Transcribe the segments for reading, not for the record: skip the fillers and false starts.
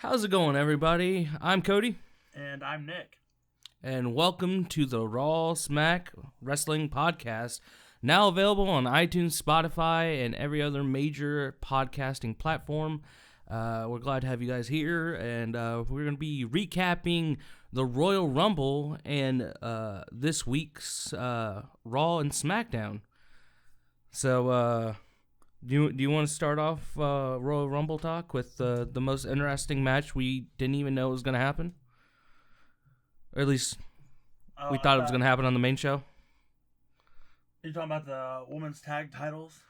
How's it going, everybody? I'm Cody. And I'm Nick. And welcome to the Raw Smack Wrestling Podcast, now available on iTunes, Spotify, and every other major podcasting platform. We're glad to have you guys here, and we're going to be recapping the Royal Rumble and this week's Raw and Smackdown. So, do you want to start off Royal Rumble talk with the most interesting match we didn't even know was going to happen? Or at least we thought it was going to happen on the main show. You're talking about the women's tag titles?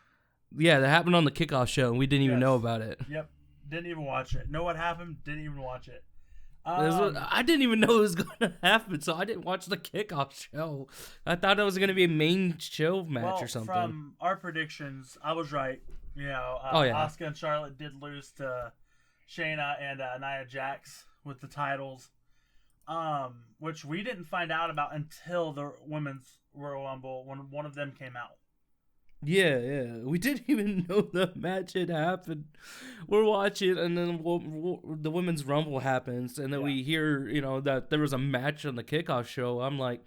Yeah, that happened on the kickoff show, and we didn't even know about it. Yep. Didn't even watch it. Know what happened? Didn't even watch it. I didn't even know it was going to happen, so I didn't watch the kickoff show. I thought it was going to be a main show match or something. From our predictions, I was right. You know, Asuka and Charlotte did lose to Shayna and Nia Jax with the titles, which we didn't find out about until the women's Royal Rumble when one of them came out. Yeah. We didn't even know the match had happened. We're watching, and then the women's Rumble happens, and then we hear, that there was a match on the kickoff show. I'm like,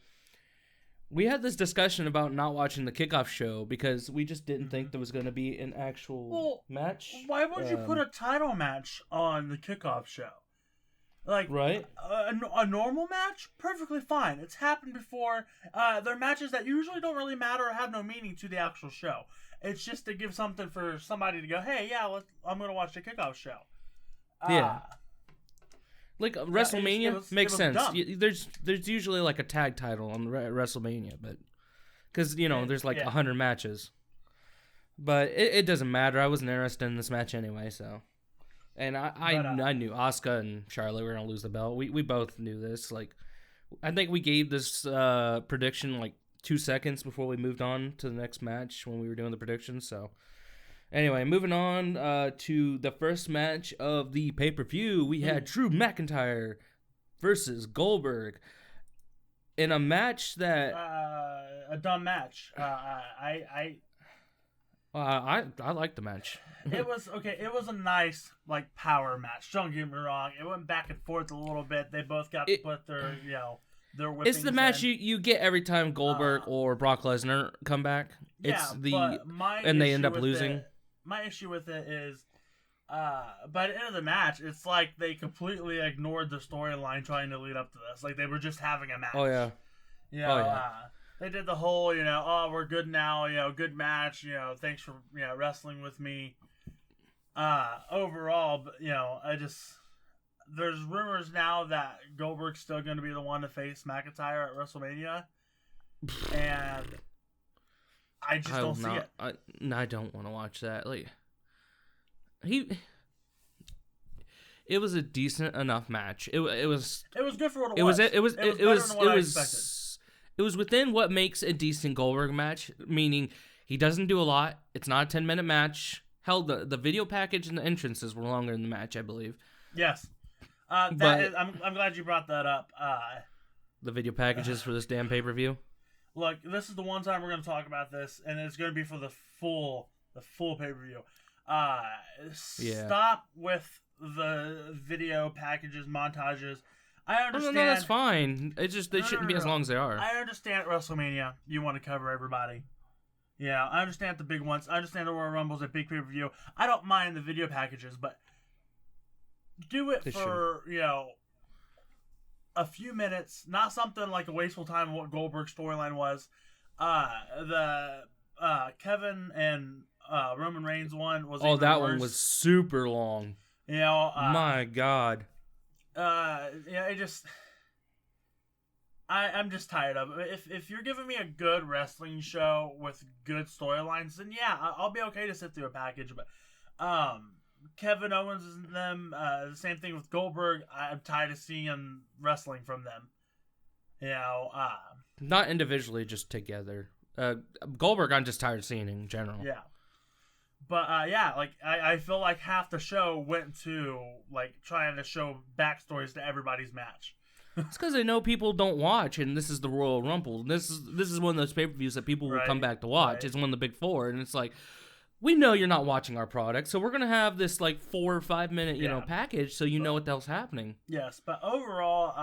we had this discussion about not watching the kickoff show because we just didn't think there was going to be an actual match. Why would you put a title match on the kickoff show? Like, right? A normal match, perfectly fine. It's happened before. They're matches that usually don't really matter or have no meaning to the actual show. It's just to give something for somebody to go, hey, I'm going to watch the kickoff show. Like WrestleMania makes sense. There's usually like a tag title on WrestleMania, but because there's like 100 matches. But it doesn't matter. I wasn't interested in this match anyway, so. And I knew Asuka and Charlotte were gonna lose the belt. We both knew this. Like, I think we gave this prediction like 2 seconds before we moved on to the next match when we were doing the predictions. So, anyway, moving on to the first match of the pay-per-view, we had Drew McIntyre versus Goldberg in a match that a dumb match. I like the match. It was okay. It was a nice power match. Don't get me wrong. It went back and forth a little bit. They both got to put their whippings. It's the match you get every time Goldberg or Brock Lesnar come back. And they end up losing. My issue with it is, by the end of the match, it's like they completely ignored the storyline trying to lead up to this. Like they were just having a match. Oh yeah. They did the whole, we're good now, good match, thanks for, wrestling with me. Overall, but, there's rumors now that Goldberg's still going to be the one to face McIntyre at WrestleMania. And I just don't see it. I don't want to watch that. Like, it was a decent enough match. It was good for what it was. It was within what makes a decent Goldberg match, meaning he doesn't do a lot. It's not a 10-minute match. Hell, the video package and the entrances were longer than the match, I believe. Yes. I'm glad you brought that up. The video packages for this damn pay-per-view? Look, this is the one time we're going to talk about this, and it's going to be for the full pay-per-view. Stop with the video packages, montages. I understand. No, that's fine. It's just they shouldn't be as long as they are. I understand at WrestleMania you want to cover everybody. Yeah, I understand the big ones. I understand the Royal Rumbles, a big pay-per-view. I don't mind the video packages, but do it for a few minutes, not something like a wasteful time of what Goldberg's storyline was. The Kevin and Roman Reigns one was that worse. One was super long. My God. I'm just tired of it. If you're giving me a good wrestling show with good storylines, then I'll be okay to sit through a package. But Kevin Owens and them, the same thing with Goldberg. I'm tired of seeing wrestling from them. Not individually, just together. Goldberg, I'm just tired of seeing in general. Yeah. But I feel like half the show went to trying to show backstories to everybody's match. It's because they know people don't watch, and this is the Royal Rumble. This is one of those pay-per-views that people will come back to watch. Right. It's one of the big four, and it's like, we know you're not watching our product, so we're gonna have this like 4 or 5 minute, package, so know what the hell's happening. Yes, but overall,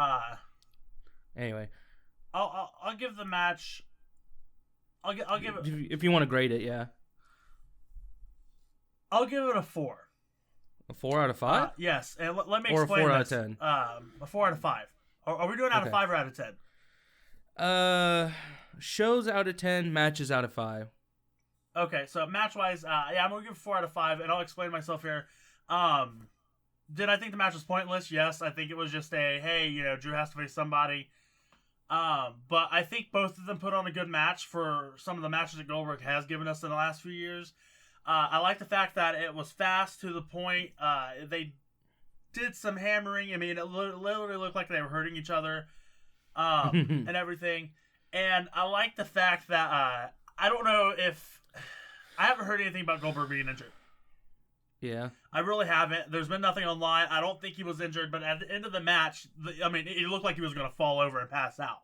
anyway, I'll give the match. I'll give it. If you want to grade it, yeah. I'll give it a 4. A 4 out of 5? Yes, and let me explain. Or a 4 this. out of 10. A 4 out of 5. Are we doing out of 5 or out of 10? Shows out of 10, matches out of 5. Okay, so match-wise, I'm going to give 4 out of 5, and I'll explain myself here. Did I think the match was pointless? Yes, I think it was just hey, Drew has to face somebody. But I think both of them put on a good match for some of the matches that Goldberg has given us in the last few years. I like the fact that it was fast to the point. They did some hammering. I mean, it literally looked like they were hurting each other and everything. And I like the fact that I don't know if... I haven't heard anything about Goldberg being injured. Yeah. I really haven't. There's been nothing online. I don't think he was injured, but at the end of the match, it looked like he was going to fall over and pass out.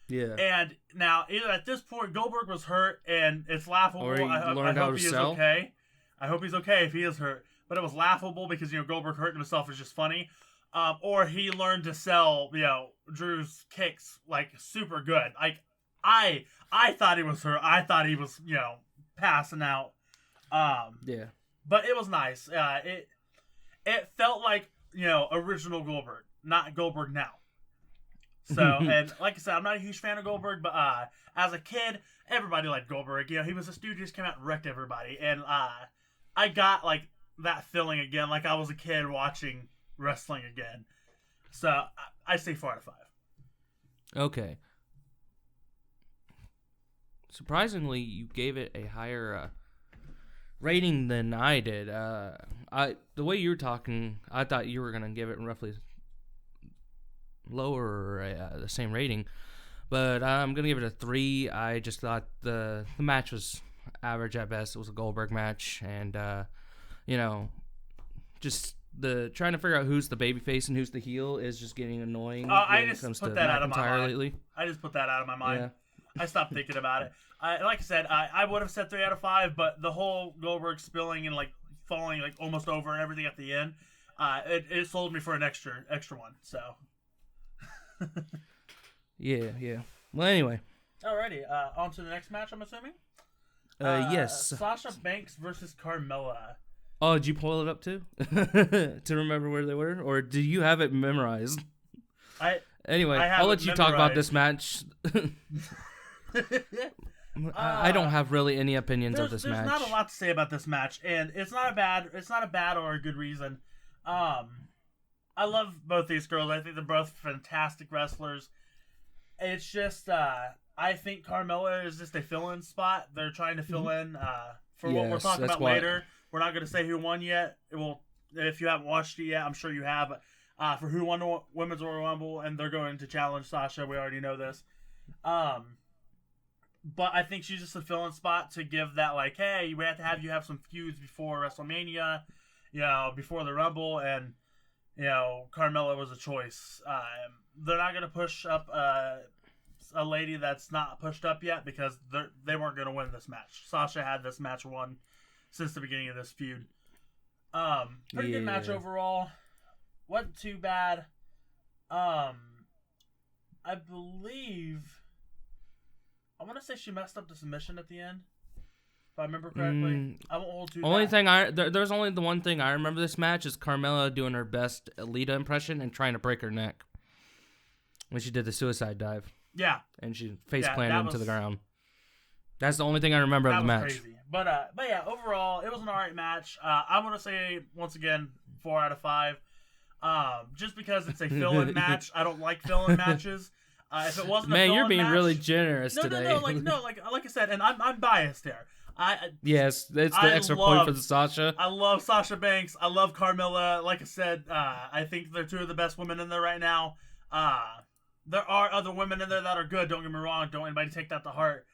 Yeah. And now, either at this point, Goldberg was hurt, and it's laughable. Or he learned how to sell. Okay. I hope he's okay if he is hurt. But it was laughable because, Goldberg hurting himself is just funny. Or he learned to sell, Drew's kicks, like, super good. Like, I thought he was hurt. I thought he was, passing out. Yeah. But it was nice. It felt like, original Goldberg, not Goldberg now. So, and like I said, I'm not a huge fan of Goldberg, but as a kid, everybody liked Goldberg. He was this dude who just came out and wrecked everybody. And I got, like, that feeling again, like I was a kid watching wrestling again. So, I say 4 out of 5. Okay. Surprisingly, you gave it a higher rating than I did. The way you were talking, I thought you were going to give it roughly lower or the same rating, but I'm gonna give it a 3. I just thought the match was average at best. It was a Goldberg match, and just the trying to figure out who's the babyface and who's the heel is just getting annoying. I just put that out of my mind. Lately. I just put that out of my mind. Yeah. I stopped thinking about it. Like I said, I would have said 3 out of 5, but the whole Goldberg spilling and like falling like almost over and everything at the end, it sold me for an extra one. So. Yeah. Well, anyway. Alrighty, on to the next match, I'm assuming? Yes. Sasha Banks versus Carmella. Oh, did you pull it up too? To remember where they were? Or do you have it memorized? Anyway, I'll let you talk about this match. I don't have really any opinions of this match. There's not a lot to say about this match, and it's not a bad or a good reason. I love both these girls. I think they're both fantastic wrestlers. It's just, I think Carmella is just a fill-in spot. They're trying to fill in for what we're talking about later. We're not going to say who won yet. If you haven't watched it yet, I'm sure you have. For who won the Women's Royal Rumble, and they're going to challenge Sasha. We already know this. But I think she's just a fill-in spot to give that, like, hey, we have to have you have some feuds before WrestleMania, before the Rumble, and Carmella was a choice. They're not going to push up a lady that's not pushed up yet because they weren't going to win this match. Sasha had this match won since the beginning of this feud. Pretty good match overall. Wasn't too bad. I believe... I want to say she messed up the submission at the end. If I remember correctly. I won't hold too There's only the one thing I remember this match is Carmella doing her best Alita impression and trying to break her neck when she did the suicide dive. Yeah. And she face planted into the ground. That's the only thing I remember of the match. Crazy. But yeah, overall, it was an alright match. I'm going to say, once again, 4 out of 5. Just because it's a fill-in match. I don't like fill-in matches. If it wasn't a you're being match, really generous today. Like I said, and I'm biased here. Yes, it's the extra point for the Sasha. I love Sasha Banks. I love Carmella. Like I said, I think they're two of the best women in there right now. There are other women in there that are good. Don't get me wrong. Don't anybody take that to heart.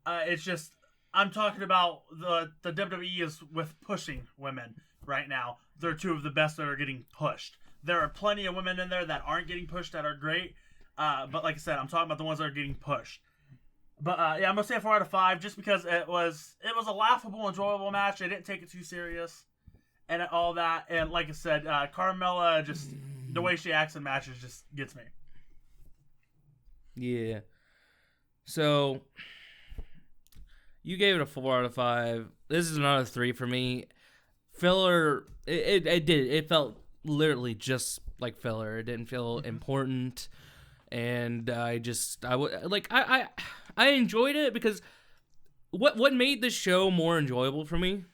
It's just I'm talking about the WWE is with pushing women right now. They're two of the best that are getting pushed. There are plenty of women in there that aren't getting pushed that are great. But like I said, I'm talking about the ones that are getting pushed. But yeah, I'm gonna say a 4 out of 5 just because it was a laughable, enjoyable match. I didn't take it too serious, and all that. And like I said, Carmella, just the way she acts in matches just gets me. Yeah. So you gave it a 4 out of 5. This is another 3 for me. Filler. It felt literally just like filler. It didn't feel important, and I enjoyed it because what made this show more enjoyable for me,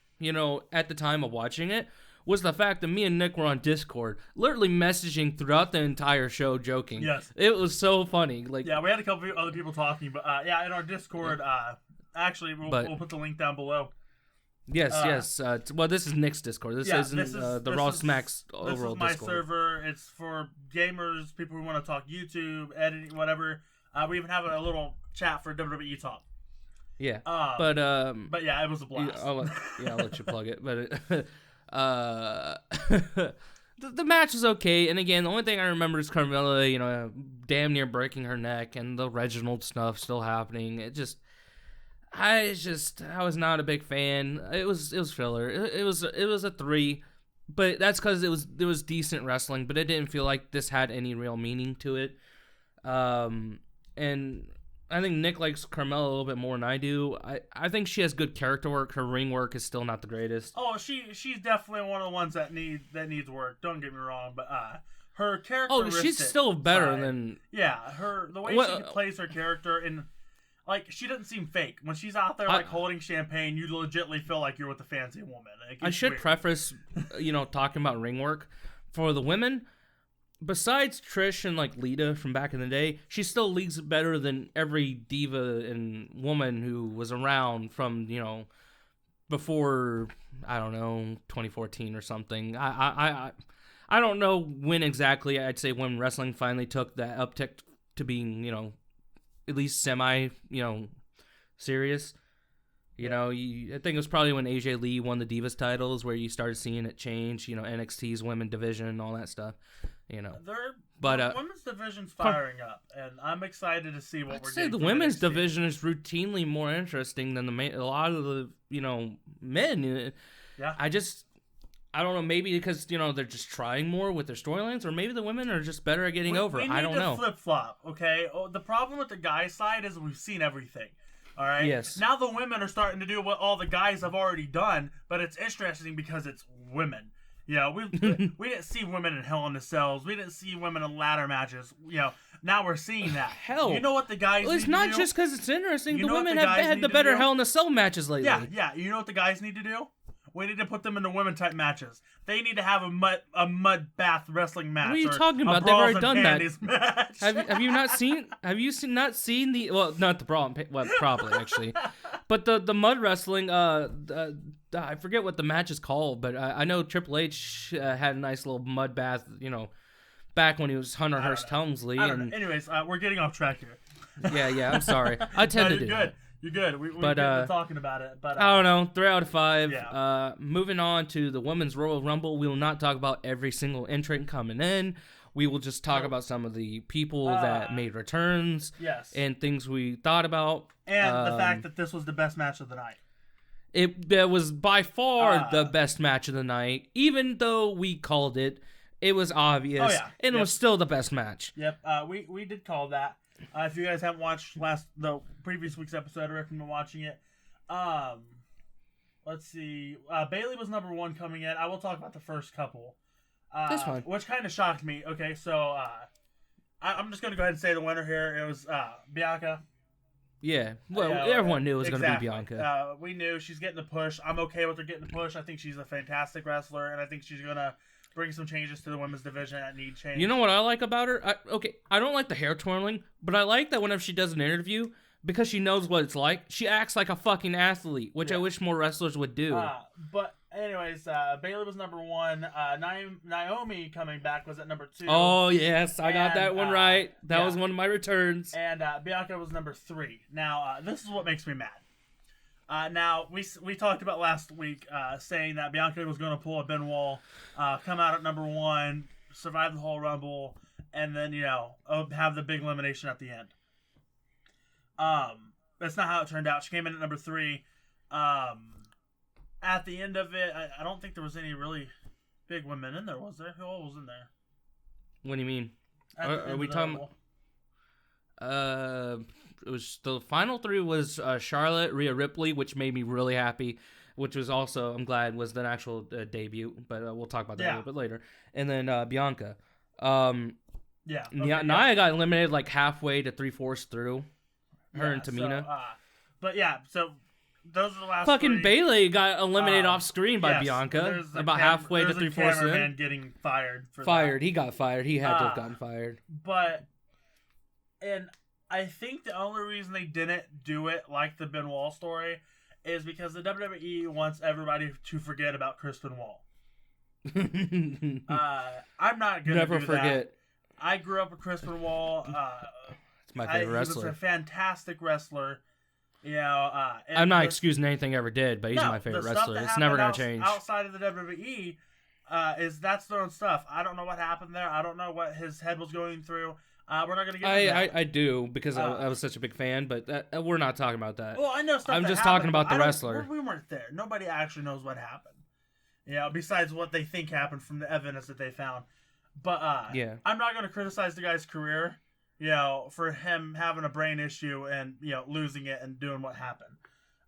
at the time of watching it, was the fact that me and Nick were on Discord, literally messaging throughout the entire show, joking. Yes, it was so funny. We had a couple of other people talking, but in our Discord, actually, we'll put the link down below. Yes. Well, this is Nick's Discord. This isn't the Raw Smacks overall Discord. This is my server. It's for gamers, people who want to talk YouTube, editing, whatever. We even have a little chat for WWE Talk. Yeah. But yeah, it was a blast. I'll let you plug it. But the match was okay. And again, the only thing I remember is Carmella, damn near breaking her neck, and the Reginald stuff still happening. I was not a big fan. It was filler. It was a 3, but that's because it was decent wrestling, but it didn't feel like this had any real meaning to it. And I think Nick likes Carmella a little bit more than I do. I think she has good character work. Her ring work is still not the greatest. Oh, she's definitely one of the ones that needs work. Don't get me wrong, but her character. Oh, she's still better than. Yeah, the way she plays her character and. Like, she doesn't seem fake. When she's out there, holding champagne, you legitimately feel like you're with a fancy woman. I should preface, talking about ring work. For the women, besides Trish and, Lita from back in the day, she still leagues better than every diva and woman who was around from, before, I don't know, 2014 or something. I don't know when exactly. I'd say when wrestling finally took that uptick to being, at least semi, serious. I think it was probably when AJ Lee won the Divas titles where you started seeing it change, NXT's women division and all that stuff, But women's division's firing up, and I'm excited to see what we're getting. The women's division is routinely more interesting than a lot of the, men. Yeah. I don't know, maybe because, they're just trying more with their storylines, or maybe the women are just better at getting over. I don't know. We need to flip-flop, okay? The problem with the guys' side is we've seen everything, all right? Yes. Now the women are starting to do what all the guys have already done, but it's interesting because it's women. We didn't see women in Hell in the Cells. We didn't see women in ladder matches. Now we're seeing that. Hell. You know what the guys need to do? It's not just because it's interesting. The women have had the better Hell in the Cell matches lately. Yeah. You know what the guys need to do? We need to put them into women type matches. They need to have a mud bath wrestling match. What are you talking about? They've already done that. Match. Have you not seen? Have you not seen the? Well, not the problem. Well, probably actually, but the mud wrestling. I forget what the match is called, but I know Triple H had a nice little mud bath. Back when he was Hunter Hearst Helmsley. Anyways, we're getting off track here. Yeah. I'm sorry. I tend to do. Good. You're good. We're talking about it. But I don't know. 3 out of 5. Yeah. Moving on to the Women's Royal Rumble. We will not talk about every single entrant coming in. We will just talk about some of the people that made returns. Yes. And things we thought about. And the fact that this was the best match of the night. It was by far the best match of the night. Even though we called it, it was obvious. Oh, yeah. And it was still the best match. Yep. We did call that. If you guys haven't watched the previous week's episode, I recommend watching it. Let's see. Bayley was number 1 coming in. I will talk about the first couple. That's fine. Which kind of shocked me. Okay, so I'm just going to go ahead and say the winner here. It was Bianca. Yeah. Well, everyone knew it was going to be Bianca. We knew she's getting the push. I'm okay with her getting the push. I think she's a fantastic wrestler, and I think she's going to bring some changes to the women's division that need change. You know what I like about her? I don't like the hair twirling, but I like that whenever she does an interview, because she knows what it's like, she acts like a fucking athlete, which I wish more wrestlers would do. But anyways, Bayley was number 1. Naomi coming back was at number 2. Oh, yes. I got that one right. That was one of my returns. And Bianca was number 3. Now, this is what makes me mad. Now, we talked about last week saying that Bianca was going to pull a Ben Wall, come out at number 1, survive the whole Rumble, and then, have the big elimination at the end. that's not how it turned out. She came in at number 3. At the end of it, I don't think there was any really big women in there, was there? Who all was in there? What do you mean? Are we talking? It was the final 3 was Charlotte, Rhea Ripley, which made me really happy. Which was also, I'm glad, was the actual debut, but we'll talk about that a little bit later. And then Bianca. Nia got eliminated like halfway to 3/4 through. Her and Tamina. So those are the last. Fucking 3. Bailey got eliminated off screen by Bianca. About halfway to 3/4 in. Man getting fired. He got fired. He had to have gotten fired. And I think the only reason they didn't do it like the Benoit story is because the WWE wants everybody to forget about Chris Benoit. I'm not gonna never forget. That. I grew up with Chris Benoit. It's my favorite wrestler. He was a fantastic wrestler. You know, I'm not excusing anything he ever did, but he's my favorite wrestler. It's never gonna change. Outside of the WWE, that's their own stuff. I don't know what happened there. I don't know what his head was going through. We're not gonna get into that. I do because I was such a big fan, but we're not talking about that. Well, I know stuff. I'm that just happened, talking about the wrestler. We weren't there. Nobody actually knows what happened. Besides what they think happened from the evidence that they found. But I'm not gonna criticize the guy's career, for him having a brain issue and losing it and doing what happened.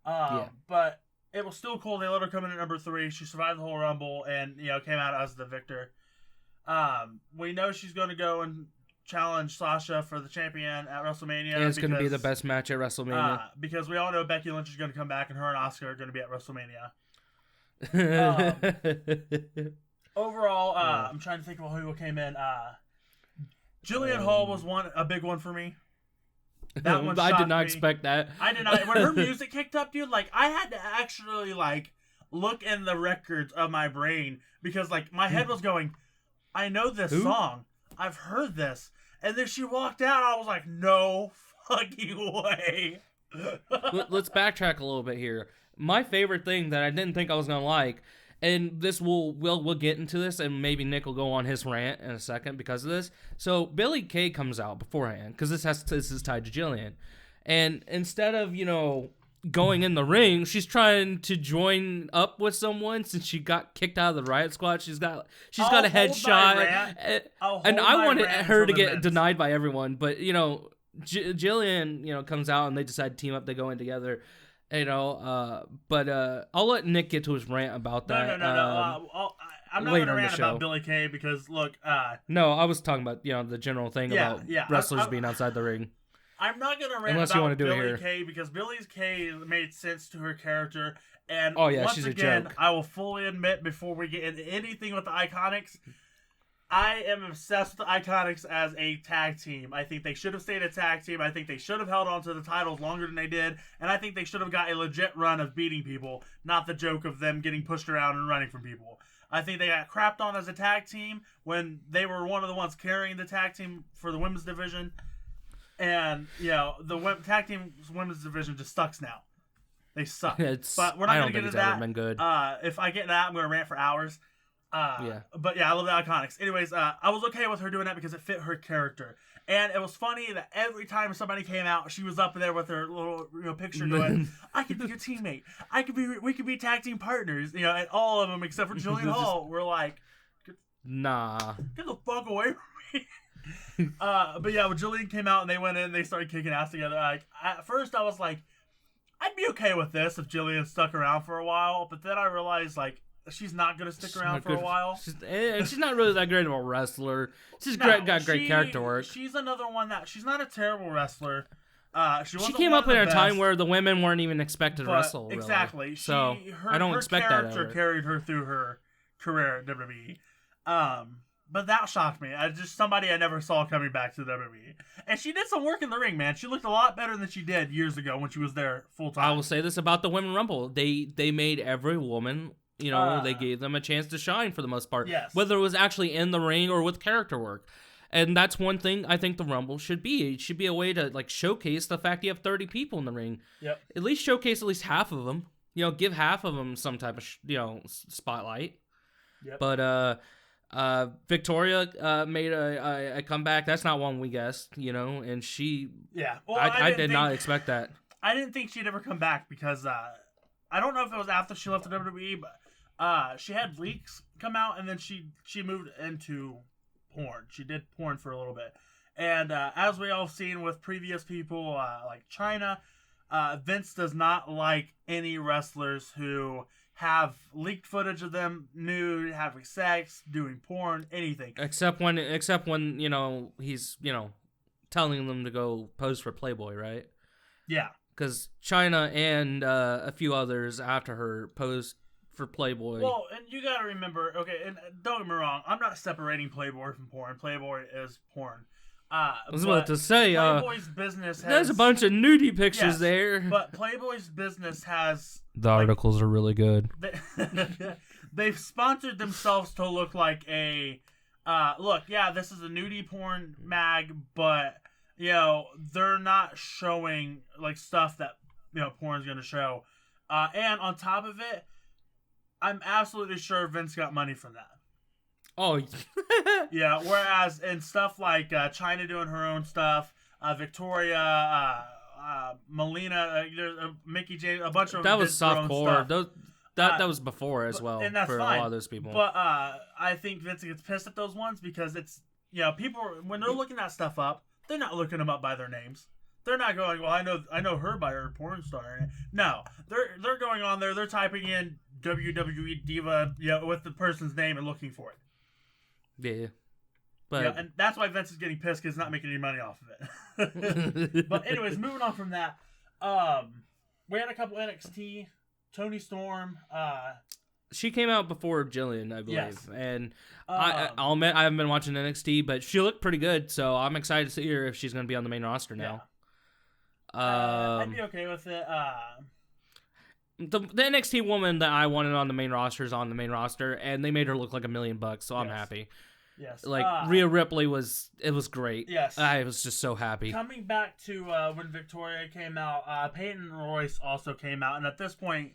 But it was still cool. They let her come in at number 3. She survived the whole Rumble and came out as the victor. We know she's gonna go and challenge Sasha for the champion at WrestleMania. And it's going to be the best match at WrestleMania. Because we all know Becky Lynch is going to come back and her and Asuka are going to be at WrestleMania. Overall, I'm trying to think of who came in. Jillian Hall was a big one for me. That one I did not expect that. I did not. When her music kicked up, dude, I had to actually look in the records of my brain because my head was going, I know this song. I've heard this. And then she walked out, I was like, no fucking way. Let's backtrack a little bit here. My favorite thing that I didn't think I was going to like, and this we'll get into this, and maybe Nick will go on his rant in a second because of this. So Billie Kay comes out beforehand, because this is tied to Jillian. And instead of, going in the ring, she's trying to join up with someone since she got kicked out of the Riot Squad. She's got a headshot, and I wanted her to get denied by everyone. But Jillian, comes out and they decide to team up. They go in together, But I'll let Nick get to his rant about that. No. I'm not going to rant about Billie Kay because look. No, I was talking about the general thing about wrestlers being outside the ring. I'm not going to rant about Billie Kay because Billie Kay made sense to her character. And once she's again, a joke. I will fully admit before we get into anything with the Iconics, I am obsessed with the Iconics as a tag team. I think they should have stayed a tag team. I think they should have held on to the titles longer than they did. And I think they should have got a legit run of beating people, not the joke of them getting pushed around and running from people. I think they got crapped on as a tag team when they were one of the ones carrying the tag team for the women's division. And, the tag team women's division just sucks now. They suck. But we're not going to get into that. Been good. If I get into that, I'm going to rant for hours. But I love the Iconics. Anyways, I was okay with her doing that because it fit her character. And it was funny that every time somebody came out, she was up there with her little picture going, I could be your teammate. We could be tag team partners. And all of them except for Jillian Hall were like, nah. Get the fuck away from me. But when Jillian came out and they went in, they started kicking ass together. At first I was like, I'd be okay with this if Jillian stuck around for a while, but then I realized she's not gonna stick around for a while. She's not really that great of a wrestler. She's got great character work. She's another one that she's not a terrible wrestler. She came up in a time where the women weren't even expected to wrestle. Really. Exactly. So I don't expect that. Her character carried her through her career at WWE. But that shocked me. Just somebody I never saw coming back to the WWE. And she did some work in the ring, man. She looked a lot better than she did years ago when she was there full time. I will say this about the Women Rumble. They made every woman, they gave them a chance to shine for the most part. Yes. Whether it was actually in the ring or with character work. And that's one thing I think the Rumble should be. It should be a way to showcase the fact you have 30 people in the ring. Yep. At least showcase at least half of them. Give half of them some type of spotlight. Yep. But Victoria made a comeback. That's not one we guessed, and she. Yeah. Well, I did not expect that. I didn't think she'd ever come back because I don't know if it was after she left the WWE, but she had leaks come out, and then she moved into porn. She did porn for a little bit. And as we all have seen with previous people like China, Vince does not like any wrestlers who have leaked footage of them nude, having sex, doing porn, anything. Except when he's telling them to go pose for Playboy, right? Yeah. Because China and a few others after her posed for Playboy. Well, and you gotta remember, okay, and don't get me wrong, I'm not separating Playboy from porn. Playboy is porn. I was about to say, Playboy's business has... There's a bunch of nudie pictures there. But Playboy's business has... The articles are really good. They've sponsored themselves to look like a... look, yeah, this is a nudie porn mag, but, they're not showing, stuff that, porn's gonna show. And on top of it, I'm absolutely sure Vince got money from that. Oh, yeah. Whereas in stuff like China doing her own stuff, Victoria, Melina, Mickey James, a bunch of that was softcore. That was before as well, and that's for fine. A lot of those people. But I think Vince gets pissed at those ones because it's people when they're looking that stuff up, they're not looking them up by their names. They're not going, well, I know her by her porn star. No, they're going on there. They're typing in WWE Diva, with the person's name and looking for it. Yeah, but and that's why Vince is getting pissed because he's not making any money off of it. But anyways, moving on from that, we had a couple NXT. Toni Storm. She came out before Jillian, I believe, yes. And I'll admit I haven't been watching NXT, but she looked pretty good, so I'm excited to see her if she's going to be on the main roster now. Yeah. I'd be okay with it. The NXT woman that I wanted on the main roster is on the main roster, and they made her look like $1 million, so I'm happy. Yes. Rhea Ripley was great. Yes. I was just so happy. Coming back to when Victoria came out, Peyton Royce also came out, and at this point...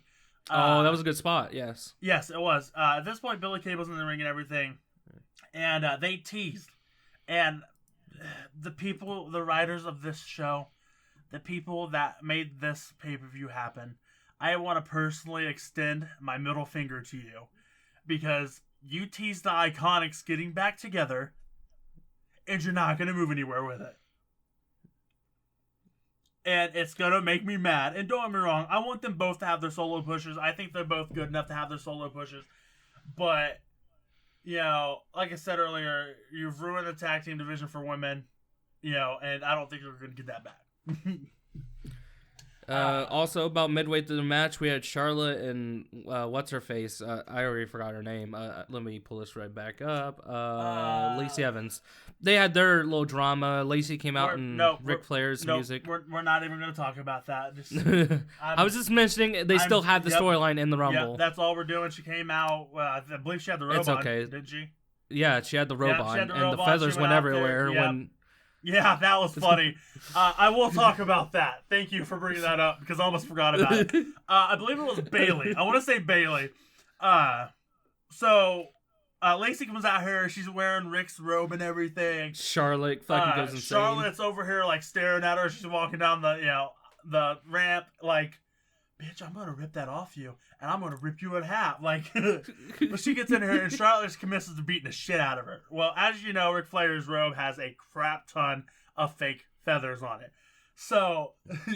that was a good spot, yes. Yes, it was. At this point, Billie Kay was in the ring and everything, and they teased. And the writers of this show, the people that made this pay-per-view happen, I want to personally extend my middle finger to you, because you teased the Iconics getting back together, and you're not going to move anywhere with it. And it's going to make me mad. And don't get me wrong, I want them both to have their solo pushes. I think they're both good enough to have their solo pushes. But, like I said earlier, you've ruined the tag team division for women, and I don't think we're going to get that back. Also, about midway through the match, we had Charlotte and what's-her-face. I already forgot her name. Let me pull this right back up. Lacey Evans. They had their little drama. Lacey came out in Ric Flair's music. We're not even going to talk about that. I was just mentioning they still had the storyline in the Rumble. Yep, that's all we're doing. She came out. I believe she had the robe it's okay. on, didn't she? Yeah, she had the robe on, and the feathers went everywhere when... Yeah, that was funny. I will talk about that. Thank you for bringing that up, because I almost forgot about it. I believe it was Bailey. I want to say Bailey. So Lacey comes out here. She's wearing Rick's robe and everything. Charlotte fucking goes insane. Charlotte's over here, staring at her. She's walking down the ramp, bitch, I'm going to rip that off you, and I'm going to rip you in half. But she gets in here, and Charlotte just commences to beating the shit out of her. Well, as you know, Ric Flair's robe has a crap ton of fake feathers on it. So,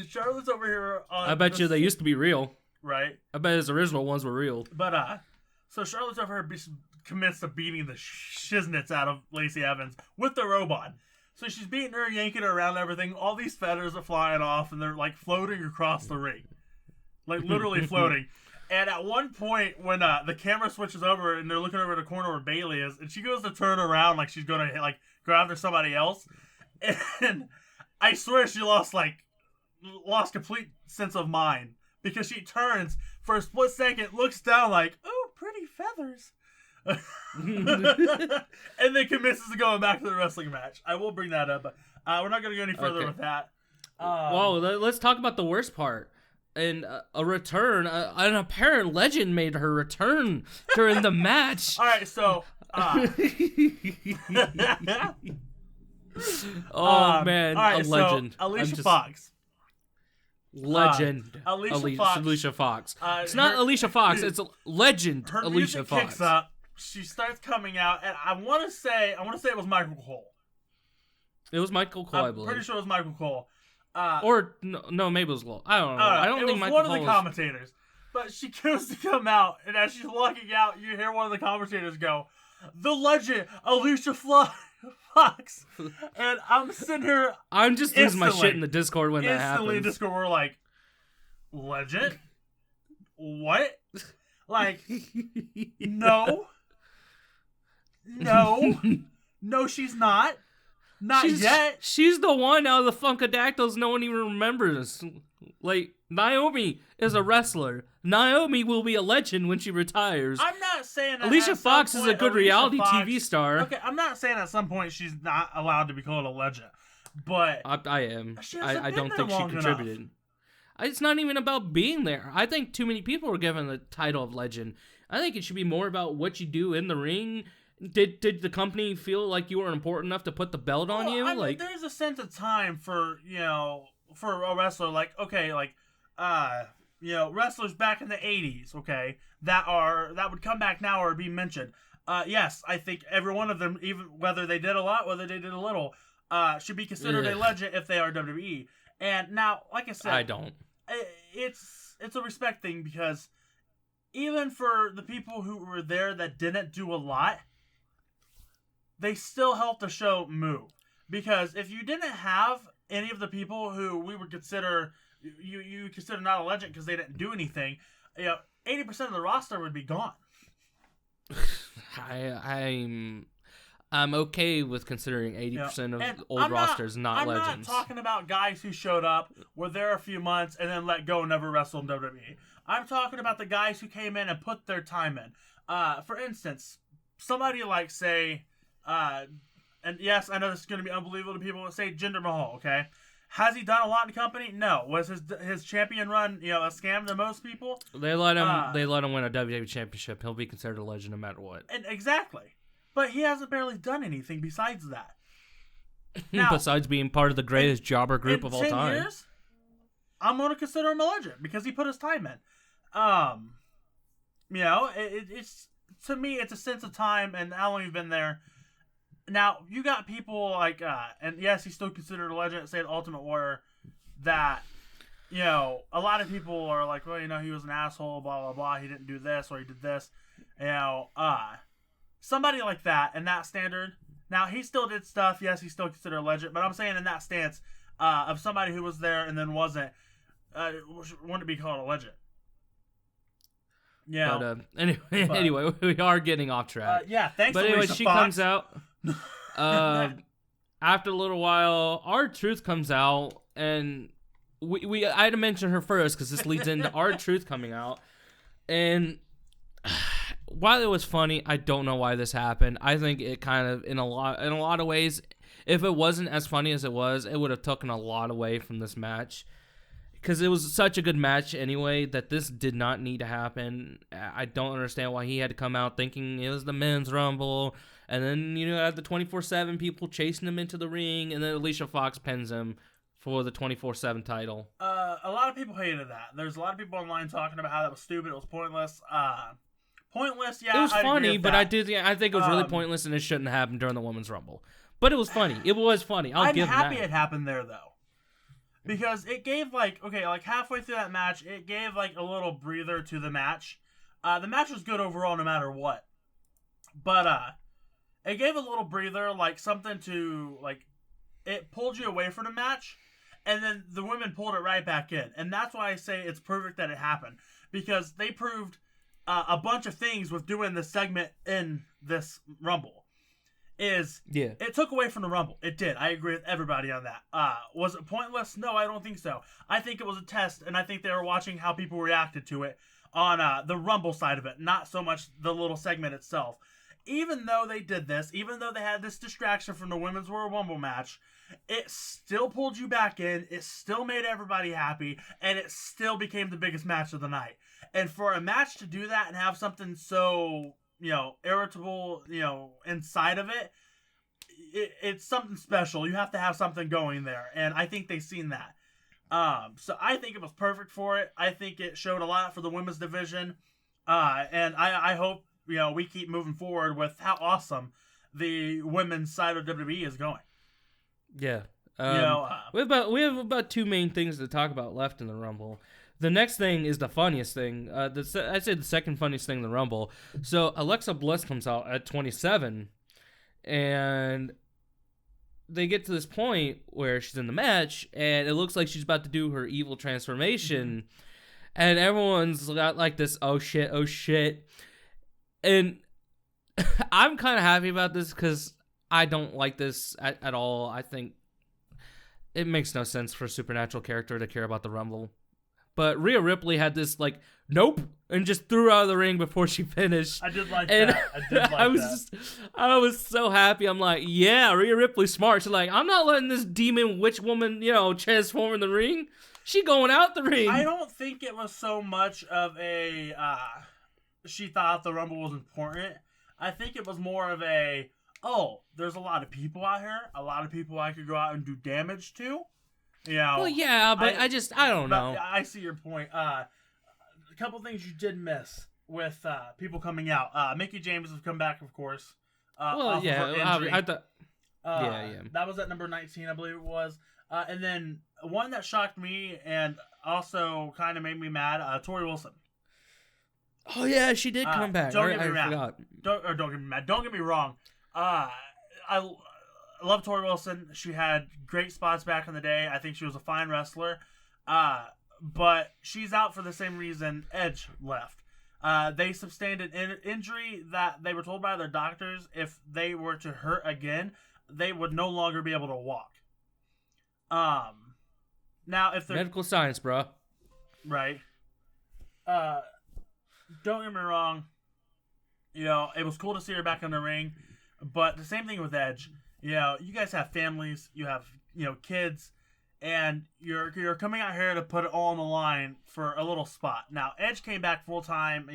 Charlotte's over here on... I bet you they used to be real. Right? I bet his original ones were real. But, so Charlotte's over here commits to beating the shiznits out of Lacey Evans with the robe on. So she's beating her, yanking her around and everything. All these feathers are flying off, and they're, floating across the ring. Literally floating. And at one point, when the camera switches over and they're looking over the corner where Bailey is, and she goes to turn around like she's going to go after somebody else, and I swear she lost complete sense of mind, because she turns for a split second, looks down oh, pretty feathers, and then commits to going back to the wrestling match. I will bring that up, but we're not going to go any further with that. Well, let's talk about the worst part. And a return, an apparent legend made her return during the match. All right, so... oh, man, all right, a legend. So Alicia Fox. Legend. Alicia Fox. It's not Alicia Fox. It's legend. Her Alicia music Fox. kicks up. She starts coming out, and I want to say it was Michael Cole. It was Michael Cole, I believe. Pretty sure it was Michael Cole. Or no, maybe it was Lowell. I don't know. I don't think Michael Cole was one of the commentators. But she goes to come out, and as she's walking out, you hear one of the commentators go, "The legend, Alicia Fox." And I'm sitting here. I'm just losing my shit in the Discord when that happens. Instantly, in Discord, we're like, "Legend? What? Like, no, she's not. Not yet. She's the one out of the Funkadactyls no one even remembers. Like, Naomi is a wrestler. Naomi will be a legend when she retires. I'm not saying that Alicia Fox is a good reality TV star. Okay, I'm not saying at some point she's not allowed to be called a legend, but I am. I don't think she contributed. Enough. It's not even about being there. I think too many people were given the title of legend. I think it should be more about what you do in the ring. Did the company feel like you were important enough to put the belt on you? I mean, there's a sense of time for for a wrestler. Like, okay, like wrestlers back in the 80s, okay, that would come back now or be mentioned. Yes, I think every one of them, even whether they did a lot, whether they did a little, should be considered a legend if they are WWE. And now, like I said, I don't. It's a respect thing, because even for the people who were there that didn't do a lot, they still helped the show move. Because if you didn't have any of the people who we would consider you consider not a legend because they didn't do anything, 80% of the roster would be gone. I'm okay with considering 80% of old rosters not legends. I'm not talking about guys who showed up, were there a few months, and then let go and never wrestled in WWE. I'm talking about the guys who came in and put their time in. For instance, somebody like, say, and yes, I know this is going to be unbelievable to people, but say Jinder Mahal, okay? Has he done a lot in the company? No. Was his champion run, a scam to most people? They let him win a WWE championship. He'll be considered a legend no matter what. And exactly. But he hasn't barely done anything besides that. Now, besides being part of the greatest jobber group of all time. 10 years, I'm going to consider him a legend because he put his time in. It's to me, it's a sense of time and how long you've been there. Now, you got people like, and yes, he's still considered a legend, say the Ultimate Warrior, that, a lot of people are like, well, he was an asshole, blah, blah, blah, he didn't do this, or he did this. Somebody like that, in that standard, now, he still did stuff, yes, he's still considered a legend, but I'm saying in that stance, of somebody who was there and then wasn't, wouldn't be called a legend. Yeah. But, anyway, we are getting off track. Thanks. But anyway, she comes out. After a little while, R-Truth comes out, and I had to mention her first because this leads into R-Truth coming out. And while it was funny, I don't know why this happened. I think it kind of, in a lot of ways, if it wasn't as funny as it would have taken a lot away from this match. Because it was such a good match anyway that this did not need to happen. I don't understand why he had to come out thinking it was the men's rumble. And then, had the 24/7 people chasing him into the ring. And then Alicia Fox pins him for the 24/7 title. A lot of people hated that. There's a lot of people online talking about how that was stupid. It was pointless. Pointless, yeah. It was funny, but I think it was really pointless and it shouldn't have happened during the women's rumble. But it was funny. It was funny. I'm happy it happened there, though. Because it gave, halfway through that match, it gave, a little breather to the match. The match was good overall no matter what. But, it gave a little breather, something to, it pulled you away from the match, and then the women pulled it right back in. And that's why I say it's perfect that it happened. Because they proved a bunch of things with doing this segment in this Rumble. It took away from the Rumble. It did. I agree with everybody on that. Was it pointless? No, I don't think so. I think it was a test, and I think they were watching how people reacted to it on the Rumble side of it, not so much the little segment itself. Even though they did this, even though they had this distraction from the Women's Royal Rumble match, it still pulled you back in, it still made everybody happy, and it still became the biggest match of the night. And for a match to do that and have something so, irritable, inside of it, it's something special. You have to have something going there, and I think they've seen that. So I think it was perfect for it. I think it showed a lot for the women's division. And I hope, we keep moving forward with how awesome the women's side of WWE is going. Yeah. We have about two main things to talk about left in the Rumble. The next thing is the funniest thing. I'd say the second funniest thing in the Rumble. So Alexa Bliss comes out at 27, and they get to this point where she's in the match, and it looks like she's about to do her evil transformation, and everyone's got like this, oh shit. And I'm kind of happy about this because I don't like this at all. I think it makes no sense for a supernatural character to care about the Rumble. But Rhea Ripley had this, like, nope, and just threw her out of the ring before she finished. I did like that. I was so happy. I'm like, yeah, Rhea Ripley's smart. She's like, I'm not letting this demon witch woman, transform in the ring. She going out the ring. I don't think it was so much of a, she thought the Rumble was important. I think it was more of a, there's a lot of people out here. A lot of people I could go out and do damage to. Well, yeah, but I don't know. I see your point. A couple things you did miss with people coming out. Mickie James has come back, of course. I thought. That was at number 19, I believe it was. And then one that shocked me and also kind of made me mad. Tori Wilson. Oh yeah, she did come back. Don't get me mad. Don't get me mad. Don't get me wrong. I love Tori Wilson. She had great spots back in the day. I think she was a fine wrestler. But she's out for the same reason Edge left. They sustained an injury that they were told by their doctors if they were to hurt again, they would no longer be able to walk. Now if they're medical science, bro. Right. Don't get me wrong. It was cool to see her back in the ring, but the same thing with Edge. You guys have families, you have, kids, and you're coming out here to put it all on the line for a little spot. Now, Edge came back full time.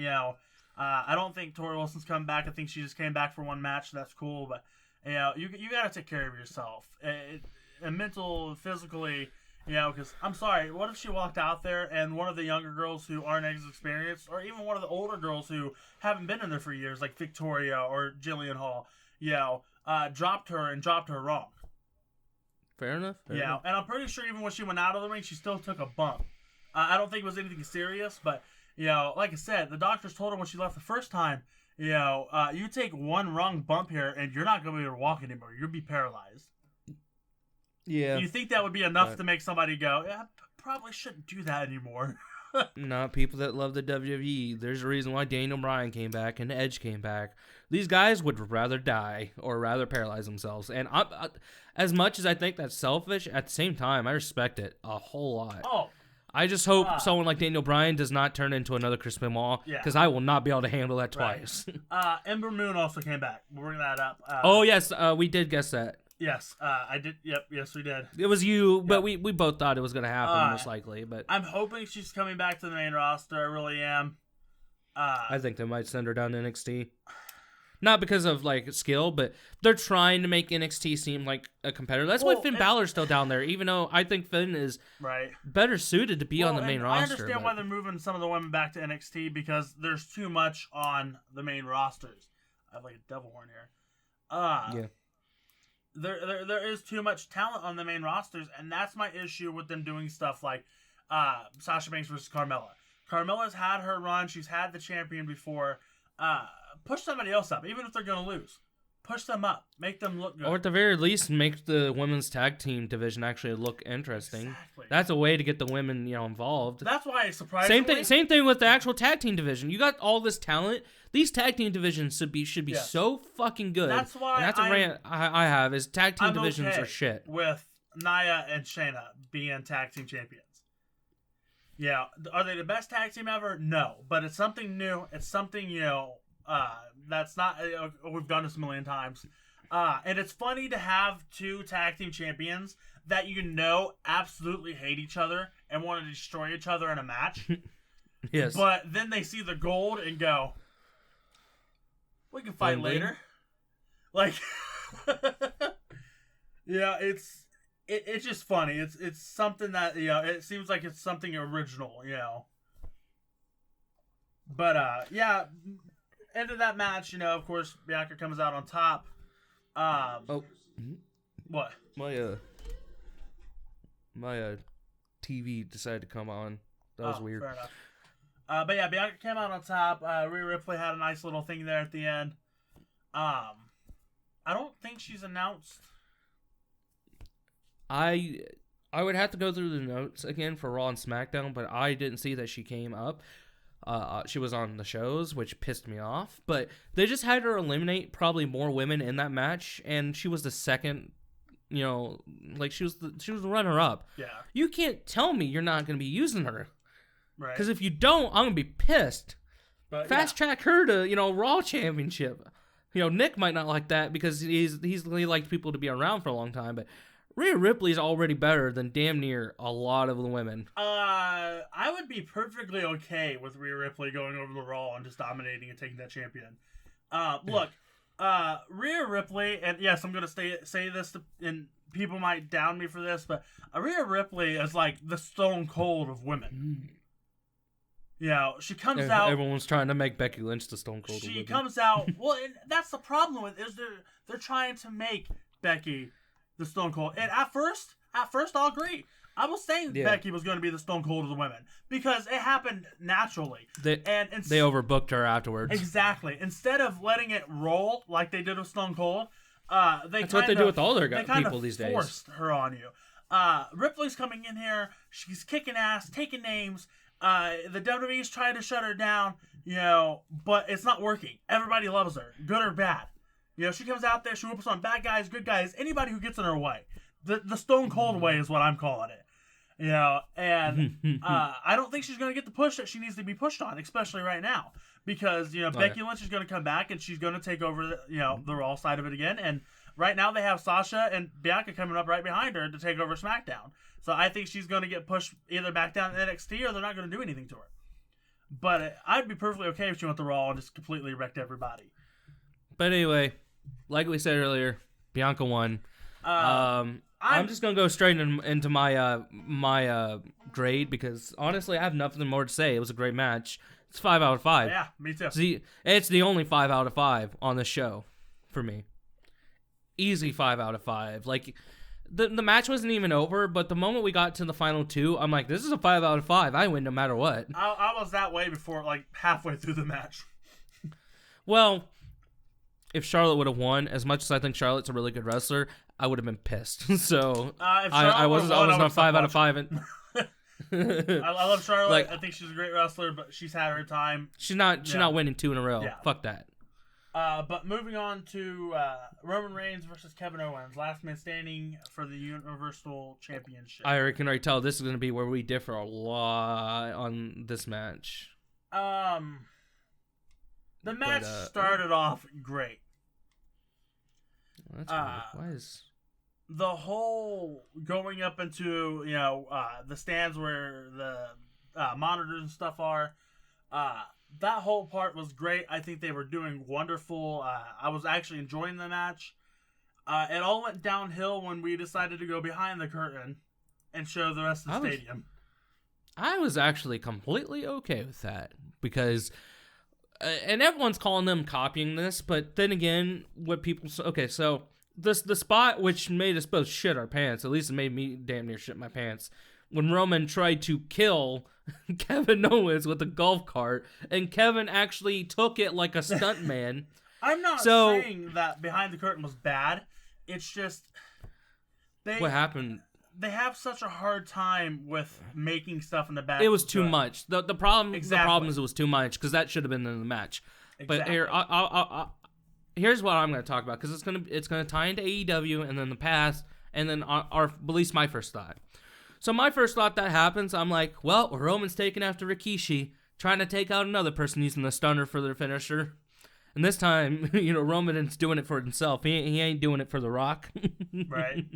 I don't think Tori Wilson's come back. I think she just came back for one match. That's cool, but you got to take care of yourself, and mental, physically. Because I'm sorry, what if she walked out there and one of the younger girls who aren't as experienced, or even one of the older girls who haven't been in there for years, like Victoria or Jillian Hall, dropped her wrong. Fair enough. And I'm pretty sure even when she went out of the ring, she still took a bump. I don't think it was anything serious, but like I said, the doctors told her when she left the first time, you take one wrong bump here and you're not going to be able to walk anymore. You'll be paralyzed. Yeah. You think that would be enough to make somebody go, yeah, I probably shouldn't do that anymore? Not people that love the WWE. There's a reason why Daniel Bryan came back and Edge came back. These guys would rather die or rather paralyze themselves. And as much as I think that's selfish, at the same time, I respect it a whole lot. Oh. I just hope someone like Daniel Bryan does not turn into another Chris Benoit, because I will not be able to handle that twice. Right. Ember Moon also came back. We'll bring that up. Yes, we did guess that. Yes, I did. Yep, yes, we did. It was you, but we both thought it was going to happen, most likely. But I'm hoping she's coming back to the main roster. I really am. I think they might send her down to NXT. Not because of, skill, but they're trying to make NXT seem like a competitor. That's why Finn Balor's still down there, even though I think Finn is better suited to be on the main roster. I understand why they're moving some of the women back to NXT, because there's too much on the main rosters. I have, a devil horn here. Yeah. There is too much talent on the main rosters, and that's my issue with them doing stuff like Sasha Banks versus Carmella. Carmella's had her run. She's had the champion before. Push somebody else up, even if they're going to lose. Push them up. Make them look good. Or at the very least, make the women's tag team division actually look interesting. Exactly. That's a way to get the women, involved. That's why surprisingly... Same thing with the actual tag team division. You got all this talent. These tag team divisions should be so fucking good. That's why and that's a rant I have, is tag team divisions are shit. With Nia and Shayna being tag team champions. Yeah. Are they the best tag team ever? No. But it's something new. It's something, that's not... we've done this a million times. And it's funny to have two tag team champions that absolutely hate each other and want to destroy each other in a match. Yes. But then they see the gold and go, we can fight later. Yeah, it's just funny. It's something that, it seems like it's something original, But yeah, end of that match, of course, Bianca comes out on top. What? My TV decided to come on. That was weird. Fair enough. But yeah, Bianca came out on top. Rhea Ripley had a nice little thing there at the end. I don't think she's announced. I would have to go through the notes again for Raw and SmackDown, but I didn't see that she came up. She was on the shows, which pissed me off. But they just had her eliminate probably more women in that match, and she was the second. She was the runner up. Yeah. You can't tell me you're not going to be using her. Right. Because if you don't, I'm going to be pissed. But, Fast track her to, Raw Championship. Nick might not like that because he liked people to be around for a long time, but Rhea Ripley's already better than damn near a lot of the women. I would be perfectly okay with Rhea Ripley going over the Raw and just dominating and taking that champion. Look, Rhea Ripley, and yes, I'm going to say this, and people might down me for this, but Rhea Ripley is like the Stone Cold of women. She comes out. Everyone's trying to make Becky Lynch the Stone Cold. She comes out. Well, and that's the problem with it, is they're trying to make Becky the Stone Cold. And at first, I'll agree. I was saying Becky was going to be the Stone Cold of the women because it happened naturally. They overbooked her afterwards. Exactly. Instead of letting it roll like they did with Stone Cold, that's what they do with all their people these days. They forced her on you. Ripley's coming in here. She's kicking ass, taking names. The WWE's trying to shut her down, but it's not working. Everybody loves her, good or bad. She comes out there, she whoops on bad guys, good guys, anybody who gets in her way. The Stone Cold way is what I'm calling it. And I don't think she's going to get the push that she needs to be pushed on, especially right now. Because, Becky Lynch is going to come back and she's going to take over, the Raw side of it again. And right now they have Sasha and Bianca coming up right behind her to take over SmackDown. So I think she's going to get pushed either back down to NXT or they're not going to do anything to her. But I'd be perfectly okay if she went to Raw and just completely wrecked everybody. But anyway, like we said earlier, Bianca won. I'm just going to go straight into my grade because, honestly, I have nothing more to say. It was a great match. It's 5 out of 5. Yeah, me too. It's the only 5 out of 5 on the show for me. Easy 5 out of 5. Like, the match wasn't even over, but the moment we got to the final 2, I'm like, this is a 5 out of 5. I win no matter what. I was that way before, like, halfway through the match. Well, if Charlotte would have won, as much as I think Charlotte's a really good wrestler, I would have been pissed. So I was on 5 out of 5. And I love Charlotte. Like, I think she's a great wrestler, but she's had her time. She's not winning 2 in a row. Yeah. Fuck that. But moving on to Roman Reigns versus Kevin Owens, last man standing for the Universal Championship. I can already tell this is going to be where we differ a lot on this match. The match started off great. That's weird. Why is the whole going up into the stands where the monitors and stuff are? That whole part was great. I think they were doing wonderful. I was actually enjoying the match. It all went downhill when we decided to go behind the curtain and show the rest of the stadium. I was actually completely okay with that because, and everyone's calling them copying this, but then again, what people so the spot which made us both shit our pants, at least it made me damn near shit my pants, when Roman tried to kill Kevin Owens with a golf cart, and Kevin actually took it like a stuntman. I'm not saying that behind the curtain was bad. It's just what happened. They have such a hard time with making stuff in the back. It was too much. The problem is it was too much because that should have been in the match. Exactly. But here, here's what I'm going to talk about because it's gonna tie into AEW and then the past and then our at least my first thought. So my first thought that happens, I'm like, well, Roman's taking after Rikishi, trying to take out another person using the stunner for their finisher. And this time, Roman is doing it for himself. He ain't doing it for The Rock. Right.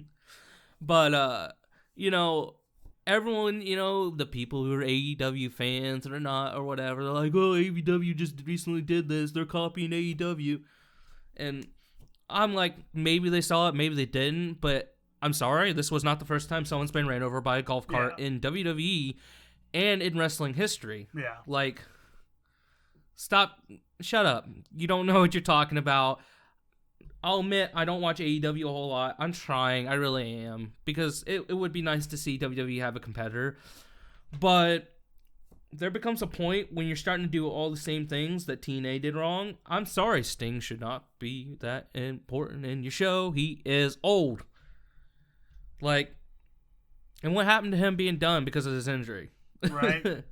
But, everyone, the people who are AEW fans or not or whatever, they're like, oh, AEW just recently did this. They're copying AEW. And I'm like, maybe they saw it, maybe they didn't. But I'm sorry, this was not the first time someone's been ran over by a golf cart in WWE and in wrestling history. Yeah. Like, shut up. You don't know what you're talking about. I'll admit, I don't watch AEW a whole lot. I'm trying. I really am. Because it would be nice to see WWE have a competitor. But there becomes a point when you're starting to do all the same things that TNA did wrong. I'm sorry, Sting should not be that important in your show. He is old. Like, and what happened to him being done because of his injury? Right.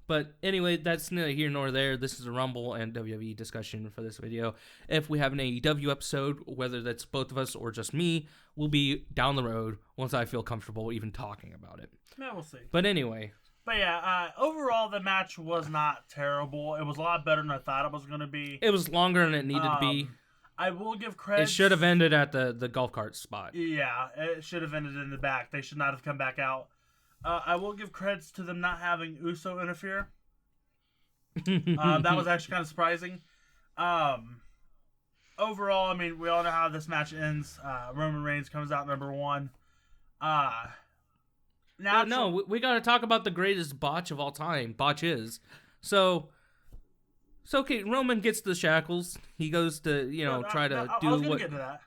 But anyway, that's neither here nor there. This is a Rumble and WWE discussion for this video. If we have an AEW episode, whether that's both of us or just me, will be down the road once I feel comfortable even talking about it. Yeah, we'll see. But anyway. But yeah, overall, the match was not terrible. It was a lot better than I thought it was going to be. It was longer than it needed to be. I will give credit. It should have ended at the golf cart spot. Yeah, it should have ended in the back. They should not have come back out. I will give credits to them not having Uso interfere. That was actually kind of surprising. Overall, I mean, we all know how this match ends. Roman Reigns comes out number 1. Now, no, we got to talk about the greatest botch of all time. Botches. So okay, Roman gets the shackles. He goes to try to do I was what. Get to that.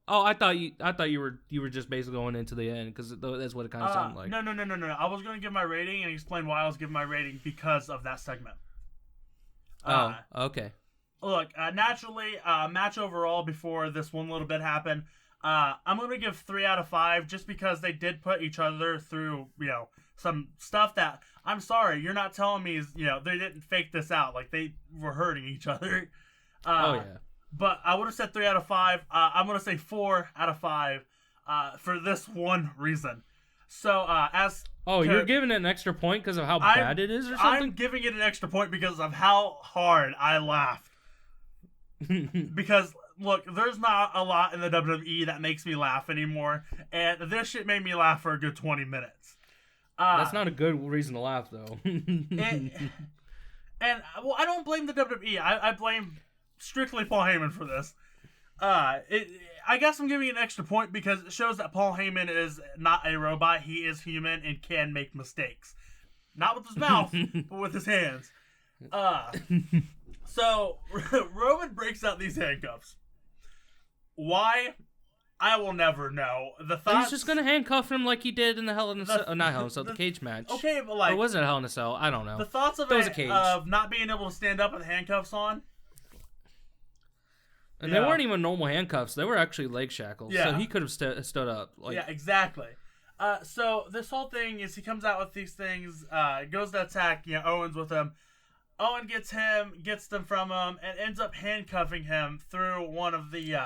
Oh, I thought you were just basically going into the end because that's what it kind of sounded like. No. I was going to give my rating and explain why I was giving my rating because of that segment. Okay. Look, naturally, match overall before this one little bit happened, I'm going to give 3 out of 5 just because they did put each other through, some stuff that, I'm sorry, you're not telling me is, they didn't fake this out. Like, they were hurting each other. Yeah. But I would have said 3 out of 5. I'm going to say 4 out of 5 for this one reason. So, you're giving it an extra point because of how bad it is or something? I'm giving it an extra point because of how hard I laughed. Because, look, there's not a lot in the WWE that makes me laugh anymore. And this shit made me laugh for a good 20 minutes. That's not a good reason to laugh, though. I don't blame the WWE. I blame strictly Paul Heyman for this. I guess I'm giving it an extra point because it shows that Paul Heyman is not a robot. He is human and can make mistakes. Not with his mouth, but with his hands. So, Roman breaks out these handcuffs. Why? I will never know. He's just going to handcuff him like he did in the Hell in a Cell, not Hell in a Cell, the cage match. Okay, but like... Or was it Hell in a Cell? I don't know. The thoughts of of not being able to stand up with handcuffs on. And they weren't even normal handcuffs. They were actually leg shackles. Yeah. So he could have stood up. Yeah, exactly. So this whole thing is he comes out with these things, goes to attack Owens with him. Owen gets them from him, and ends up handcuffing him through one of the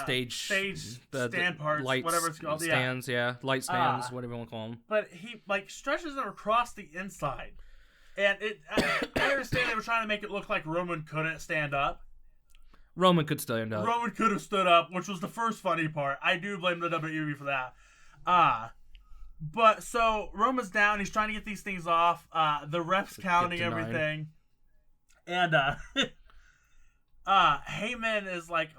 stage stand parts, whatever it's called. Stands, light stands, whatever you want to call them. But he stretches them across the inside, and I understand they were trying to make it look like Roman couldn't stand up. Roman could stand up. Roman could have stood up, which was the first funny part. I do blame the WWE for that. But so Roman's down. We's trying to get these things off. The ref's counting everything, and Heyman is like,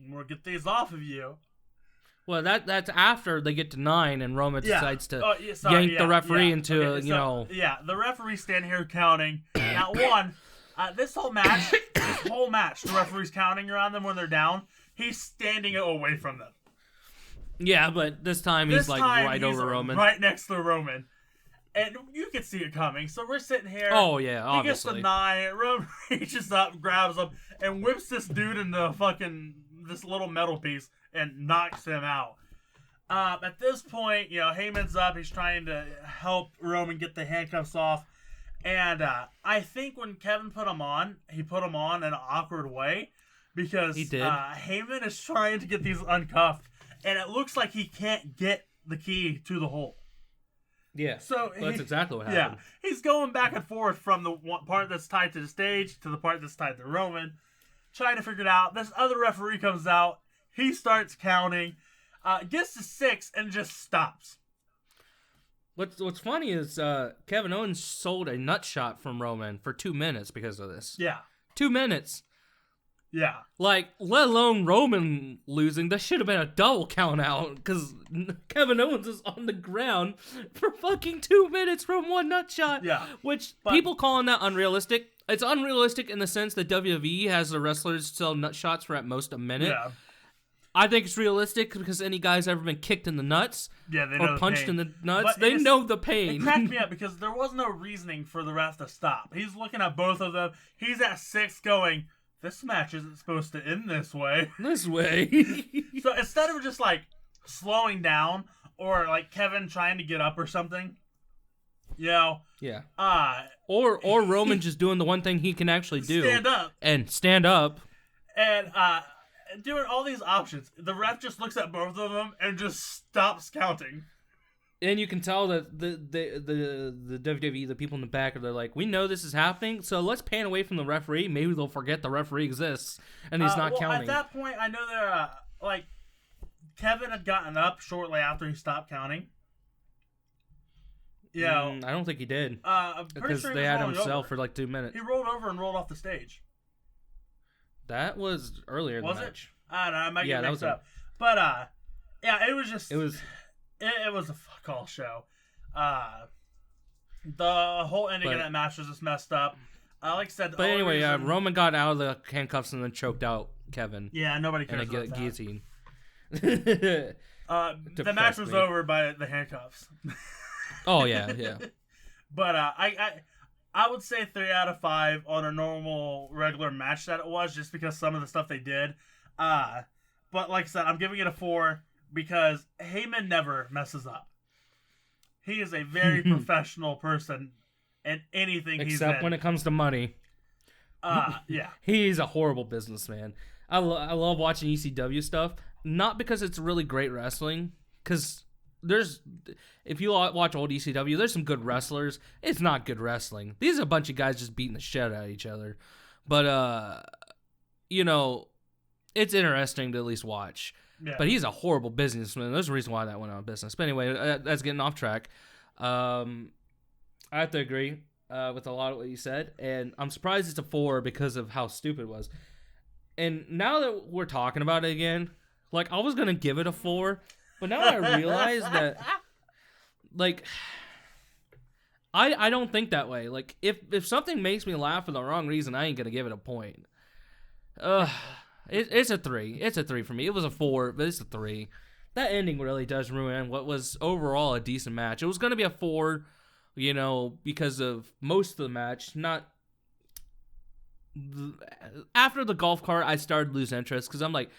we'll get these off of you. Well, that's after they get to 9, and Roman decides to yank the referee into the referee's standing here counting. Now, this whole match, the referee's counting around them when they're down. He's standing away from them. Yeah, but this time he's right over Roman. Right next to Roman. And you can see it coming. So we're sitting here. Oh, yeah, obviously. He gets the 9. Roman reaches up, grabs him, and whips this dude into this little metal piece and knocks him out. At this point, Heyman's up. He's trying to help Roman get the handcuffs off. And I think when Kevin put him on, he put him on in an awkward way. Because he did. Heyman is trying to get these uncuffed. And it looks like he can't get the key to the hole. Yeah, so that's exactly what happened. Yeah, he's going back and forth from the part that's tied to the stage to the part that's tied to Roman, trying to figure it out. This other referee comes out. He starts counting, gets to 6, and just stops. What's funny is Kevin Owens sold a nut shot from Roman for 2 minutes because of this. Yeah. 2 minutes. Yeah. Like, let alone Roman losing. That should have been a double count out because Kevin Owens is on the ground for fucking 2 minutes from one nut shot. Yeah. Which, people calling that unrealistic. It's unrealistic in the sense that WWE has the wrestlers sell nut shots for at most a minute. Yeah. I think it's realistic because any guy's ever been kicked in the nuts they know or punched in the nuts, but they know the pain. It cracked me up because there was no reasoning for the ref to stop. He's looking at both of them. He's at 6 going, this match isn't supposed to end this way. This way. So instead of just like slowing down or like Kevin trying to get up or something, you know. Yeah. Or Roman just doing the one thing he can actually do. Stand up. And doing all these options. The ref just looks at both of them and just stops counting. And you can tell that the WWE, the people in the back, they're like, we know this is happening, so let's pan away from the referee. Maybe they'll forget the referee exists and he's not counting. At that point, I know they're like Kevin had gotten up shortly after he stopped counting. You know, I don't think he did. Because sure they had himself for like 2 minutes. He rolled over and rolled off the stage. That was earlier in the match. I don't know. I might get mixed up. But, yeah, it was just... It was a fuck all show. The whole ending of that match was just messed up. Like I said... But anyway, Roman got out of the handcuffs and then choked out Kevin. Yeah, nobody cares about that. Guillotine. The match was over by the handcuffs. Oh, yeah. But, I would say 3 out of 5 on a normal, regular match that it was, just because some of the stuff they did. But like I said, I'm giving it a 4 because Heyman never messes up. He is a very professional person in anything he's in. Except when it comes to money. Yeah. He's a horrible businessman. I love watching ECW stuff, not because it's really great wrestling, because... if you watch old ECW, there's some good wrestlers. It's not good wrestling. These are a bunch of guys just beating the shit out of each other. But, you know, it's interesting to at least watch. Yeah. But he's a horrible businessman. There's a reason why that went out of business. But anyway, that's getting off track. I have to agree with a lot of what you said. And I'm surprised it's a 4 because of how stupid it was. And now that we're talking about it again, like, I was going to give it a 4. But now I realize that, like, I don't think that way. Like, if something makes me laugh for the wrong reason, I ain't gonna give it a point. It's a 3. It's a 3 for me. It was a 4, but it's a 3. That ending really does ruin what was overall a decent match. It was gonna be a 4, you know, because of most of the match. After the golf cart, I started to lose interest because I'm like,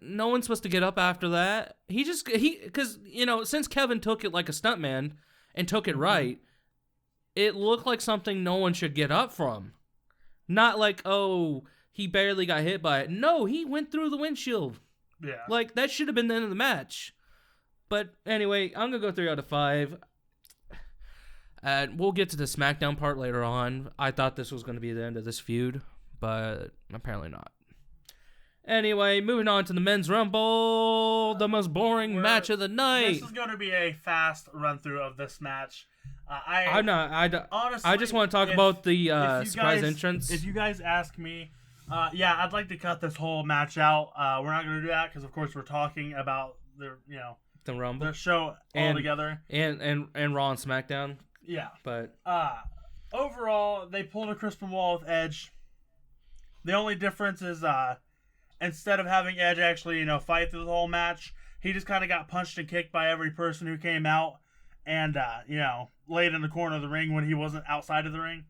no one's supposed to get up after that. Because, you know, since Kevin took it like a stuntman and took it right, it looked like something no one should get up from. Not like, oh, he barely got hit by it. No, he went through the windshield. Yeah. Like, that should have been the end of the match. But anyway, I'm going to go 3 out of 5. We'll get to the Smackdown part later on. I thought this was going to be the end of this feud, but apparently not. Anyway, moving on to the Men's Rumble, the most boring match of the night. This is going to be a fast run-through of this match. Honestly, I just want to talk about the surprise entrance. If you guys ask me, yeah, I'd like to cut this whole match out. We're not going to do that because, of course, we're talking about the Rumble, the show altogether, and Raw and SmackDown. Yeah, but overall, they pulled a Chris Benoit with Edge. The only difference is instead of having Edge actually, fight through the whole match, he just kind of got punched and kicked by every person who came out and, laid in the corner of the ring when he wasn't outside of the ring.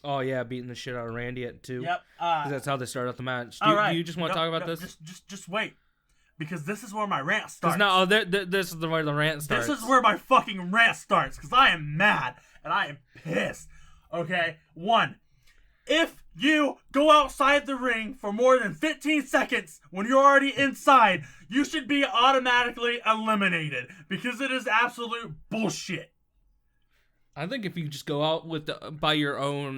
Oh, yeah, beating the shit out of Randy too. Yep. Because that's how they started out the match. Do you just want to talk about this? Just wait. Because this is where my rant starts. This is where the rant starts. This is where my fucking rant starts. Because I am mad. And I am pissed. Okay? 1. If you go outside the ring for more than 15 seconds when you're already inside, you should be automatically eliminated because it is absolute bullshit. I think if you just go out by your own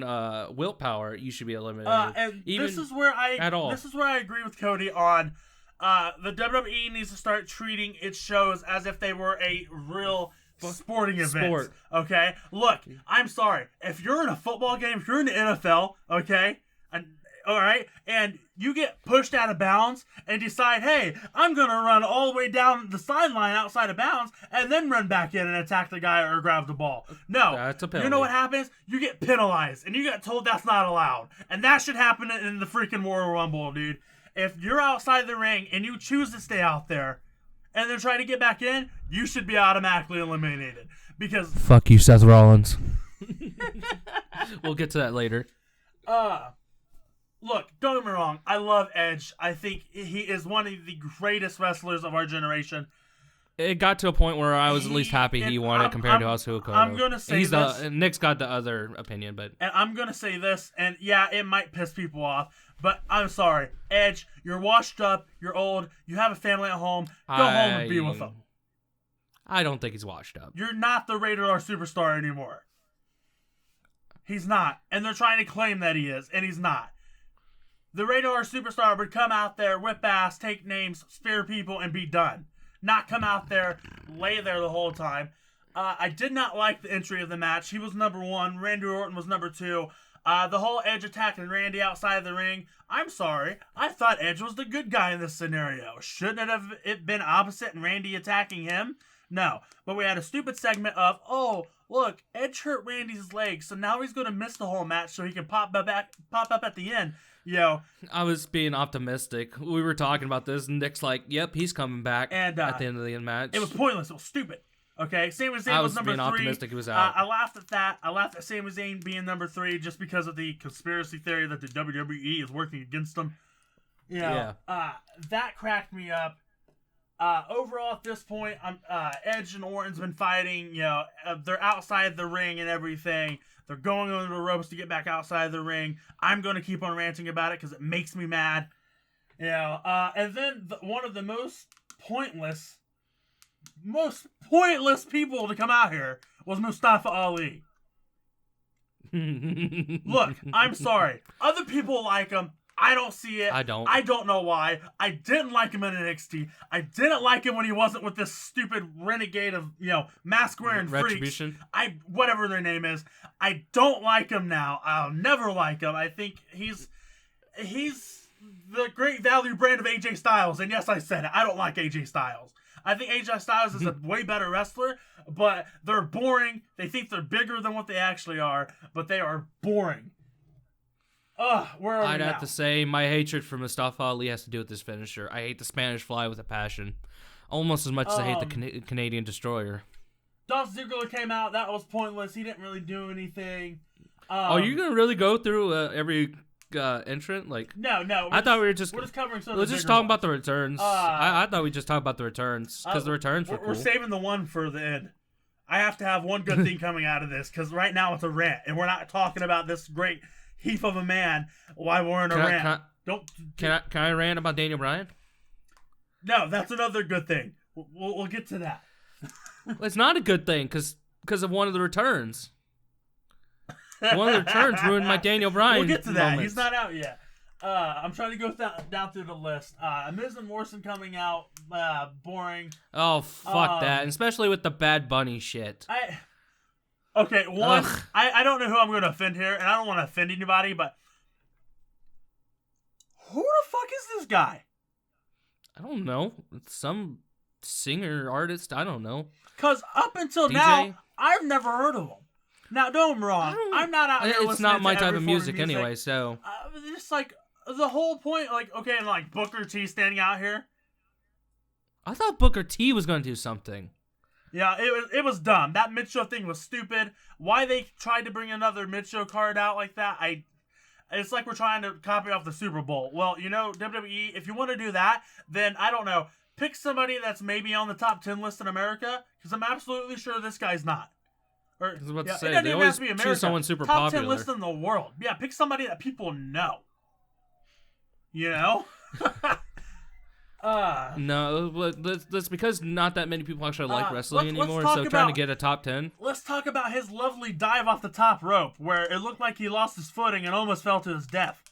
willpower, you should be eliminated. And this is where I agree with Cody on the WWE needs to start treating its shows as if they were a real sporting event. Okay? Look, I'm sorry. If you're in a football game, if you're in the NFL, okay? And all right, and you get pushed out of bounds and decide, hey, I'm going to run all the way down the sideline outside of bounds and then run back in and attack the guy or grab the ball. No. That's a penalty. You know what happens? You get penalized, and you get told that's not allowed. And that should happen in the freaking Royal Rumble, dude. If you're outside the ring and you choose to stay out there and then try to get back in, you should be automatically eliminated. Because... Fuck you, Seth Rollins. We'll get to that later. Look, don't get me wrong. I love Edge. I think he is one of the greatest wrestlers of our generation. It got to a point where I was at least happy he won it compared to Asuka. I'm going to say this. Nick's got the other opinion, but... And I'm going to say this, and yeah, it might piss people off, but I'm sorry. Edge, you're washed up, you're old, you have a family at home, go home and be with them. I don't think he's washed up. You're not the Rated R superstar anymore. He's not. And they're trying to claim that he is, and he's not. The Rated R superstar would come out there, whip ass, take names, spear people, and be done. Not come out there, lay there the whole time. I did not like the entry of the match. He was number 1. Randy Orton was number 2. The whole Edge attacking Randy outside the ring. I'm sorry. I thought Edge was the good guy in this scenario. Shouldn't it have been opposite and Randy attacking him? No. But we had a stupid segment of, oh, look, Edge hurt Randy's leg, so now he's going to miss the whole match so he can pop up at the end. Yo, I was being optimistic. We were talking about this, and Nick's like, yep, he's coming back at the end of the match. It was pointless. It was stupid. Okay, Sami Zayn was number 3. Optimistic he was out. I laughed at that. I laughed at Sami Zayn being number 3 just because of the conspiracy theory that the WWE is working against him. Yeah. That cracked me up. Overall, at this point, Edge and Orton's been fighting. They're outside the ring and everything. They're going under the ropes to get back outside the ring. I'm going to keep on ranting about it because it makes me mad. And then one of the most pointless people to come out here was Mustafa Ali. Look, I'm sorry. Other people like him. I don't see it. I don't. I don't know why. I didn't like him in NXT. I didn't like him when he wasn't with this stupid renegade of, mask-wearing freaks. Whatever their name is. I don't like him now. I'll never like him. I think he's the great value brand of AJ Styles. And yes, I said it. I don't like AJ Styles. I think AJ Styles is a way better wrestler, but they're boring. They think they're bigger than what they actually are, but they are boring. Where are we I'd now? have to say my hatred for Mustafa Ali has to do with this finisher. I hate the Spanish Fly with a passion, almost as much as I hate the Canadian Destroyer. Dolph Ziggler came out. That was pointless. He didn't really do anything. Are you gonna really go through every entrant? No. I thought we're just covering some. We're just talking about the returns. I thought we just talked about the returns because the returns were cool. We're saving the one for the end. I have to have one good thing coming out of this because right now it's a rant, and we're not talking about this great heap of a man while we're in a rant. Can I rant about Daniel Bryan? No, that's another good thing. We'll get to that. It's not a good thing because of one of the returns. One of the returns ruined my Daniel Bryan. We'll get to that. Moments. He's not out yet. I'm trying to go down through the list. Miz and Morrison coming out, boring. Oh, fuck that. And especially with the Bad Bunny shit. Okay, I don't know who I'm going to offend here, and I don't want to offend anybody, but who the fuck is this guy? I don't know. It's some singer, artist. I don't know. Because up until DJ? now, I've never heard of him. Now, don't get me wrong. I'm not out here listening to It's not my type of music anyway, so. Just like the whole point, and Booker T standing out here. I thought Booker T was going to do something. Yeah, it was dumb. That mid-show thing was stupid. Why they tried to bring another mid-show card out like that, it's like we're trying to copy off the Super Bowl. Well, WWE, if you want to do that, then, I don't know, pick somebody that's maybe on the top 10 list in America, because I'm absolutely sure this guy's not. I was about to say, they always choose someone super top popular. Top 10 list in the world. Yeah, pick somebody that people know. No, that's because not that many people actually like wrestling anymore, so trying to get a top 10. Let's talk about his lovely dive off the top rope, where it looked like he lost his footing and almost fell to his death.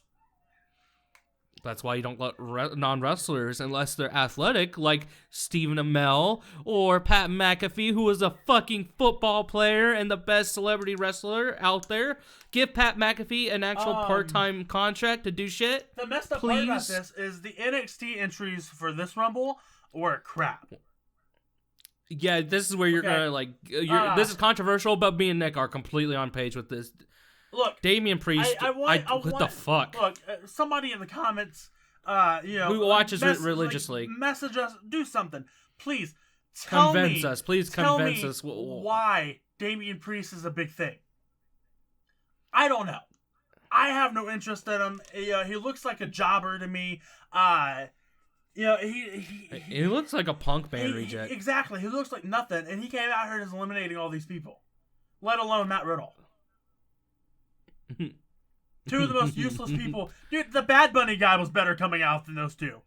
That's why you don't let non-wrestlers unless they're athletic, like Stephen Amell or Pat McAfee, who was a fucking football player and the best celebrity wrestler out there. Give Pat McAfee an actual part-time contract to do shit. The messed up part about this is the NXT entries for this Rumble were crap. Yeah, this is where you're gonna this is controversial, but me and Nick are completely on page with this. Look, Damian Priest. What the fuck? Look, somebody in the comments, who watches it religiously, message us, do something, please. Convince us, please. Convince us why Damian Priest is a big thing. I don't know. I have no interest in him. He looks like a jobber to me. He looks like a punk band reject. Exactly. He looks like nothing, and he came out here and is eliminating all these people, let alone Matt Riddle. Two of the most useless people. Dude, the Bad Bunny guy was better coming out than those two.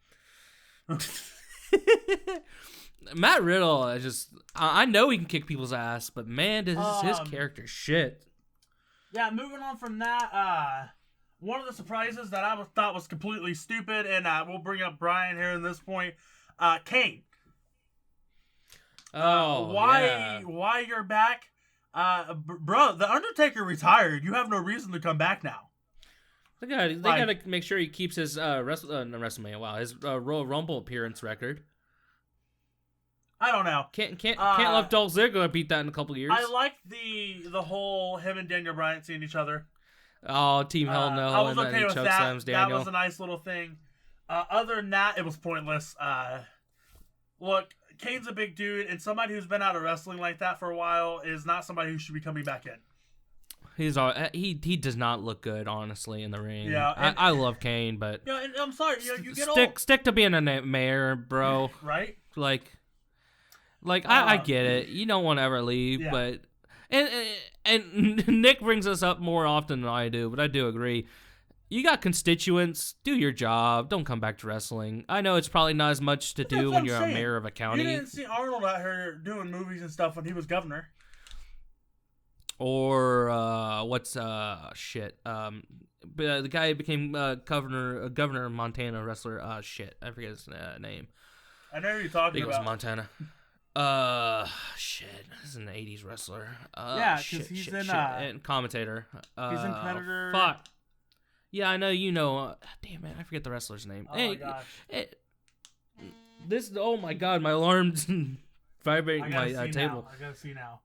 Matt Riddle, I know he can kick people's ass, but man, this is his character shit. Yeah, moving on from that, one of the surprises that I thought was completely stupid, and we'll bring up Brian here in this point, Kane. Why you're back? Bro, the Undertaker retired. You have no reason to come back now. They gotta make sure he keeps his WrestleMania. Wow, his Royal Rumble appearance record. I don't know. Can't let Dolph Ziggler beat that in a couple of years. I like the whole him and Daniel Bryan seeing each other. Oh, Team Hell No! I was and okay then with choke that. slams Daniel. That was a nice little thing. Other than that, it was pointless. Look. Kane's a big dude, and somebody who's been out of wrestling like that for a while is not somebody who should be coming back in. He does not look good, honestly, in the ring. Yeah, I love Kane, but and I'm sorry, you get old. Stick to being a mayor, bro. Right? I get it. You don't want to ever leave, but and Nick brings us up more often than I do, but I do agree. You got constituents. Do your job. Don't come back to wrestling. I know it's probably not as much to do when you're a mayor of a county. You didn't see Arnold out here doing movies and stuff when he was governor. Or the guy who became governor of Montana wrestler. I forget his name. I know who you're talking about. I think it was Montana. This is an '80s wrestler. Because he's in and commentator. He's in Predator. Fuck. Yeah, I know you know. Damn it, I forget the wrestler's name. Oh my gosh. Oh my god, my alarm's vibrating my table. I gotta see now.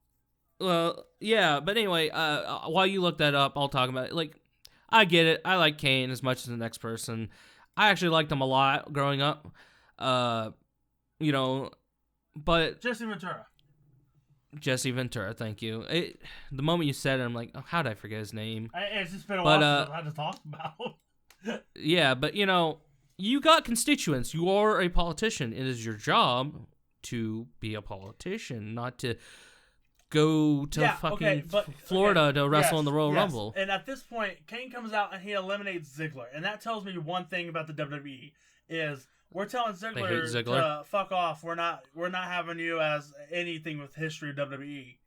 Well, yeah, but anyway, while you look that up, I'll talk about it. I get it. I like Kane as much as the next person. I actually liked him a lot growing up. But Jesse Ventura, thank you. The moment you said it, I'm like, oh, how did I forget his name? It's just been a while since I've had to talk about. Yeah, but you got constituents. You are a politician. It is your job to be a politician, not to go to Florida to wrestle in the Royal Rumble. And at this point, Kane comes out and he eliminates Ziggler, and that tells me one thing about the WWE is. We're telling Ziggler to fuck off. We're not having you as anything with history of WWE.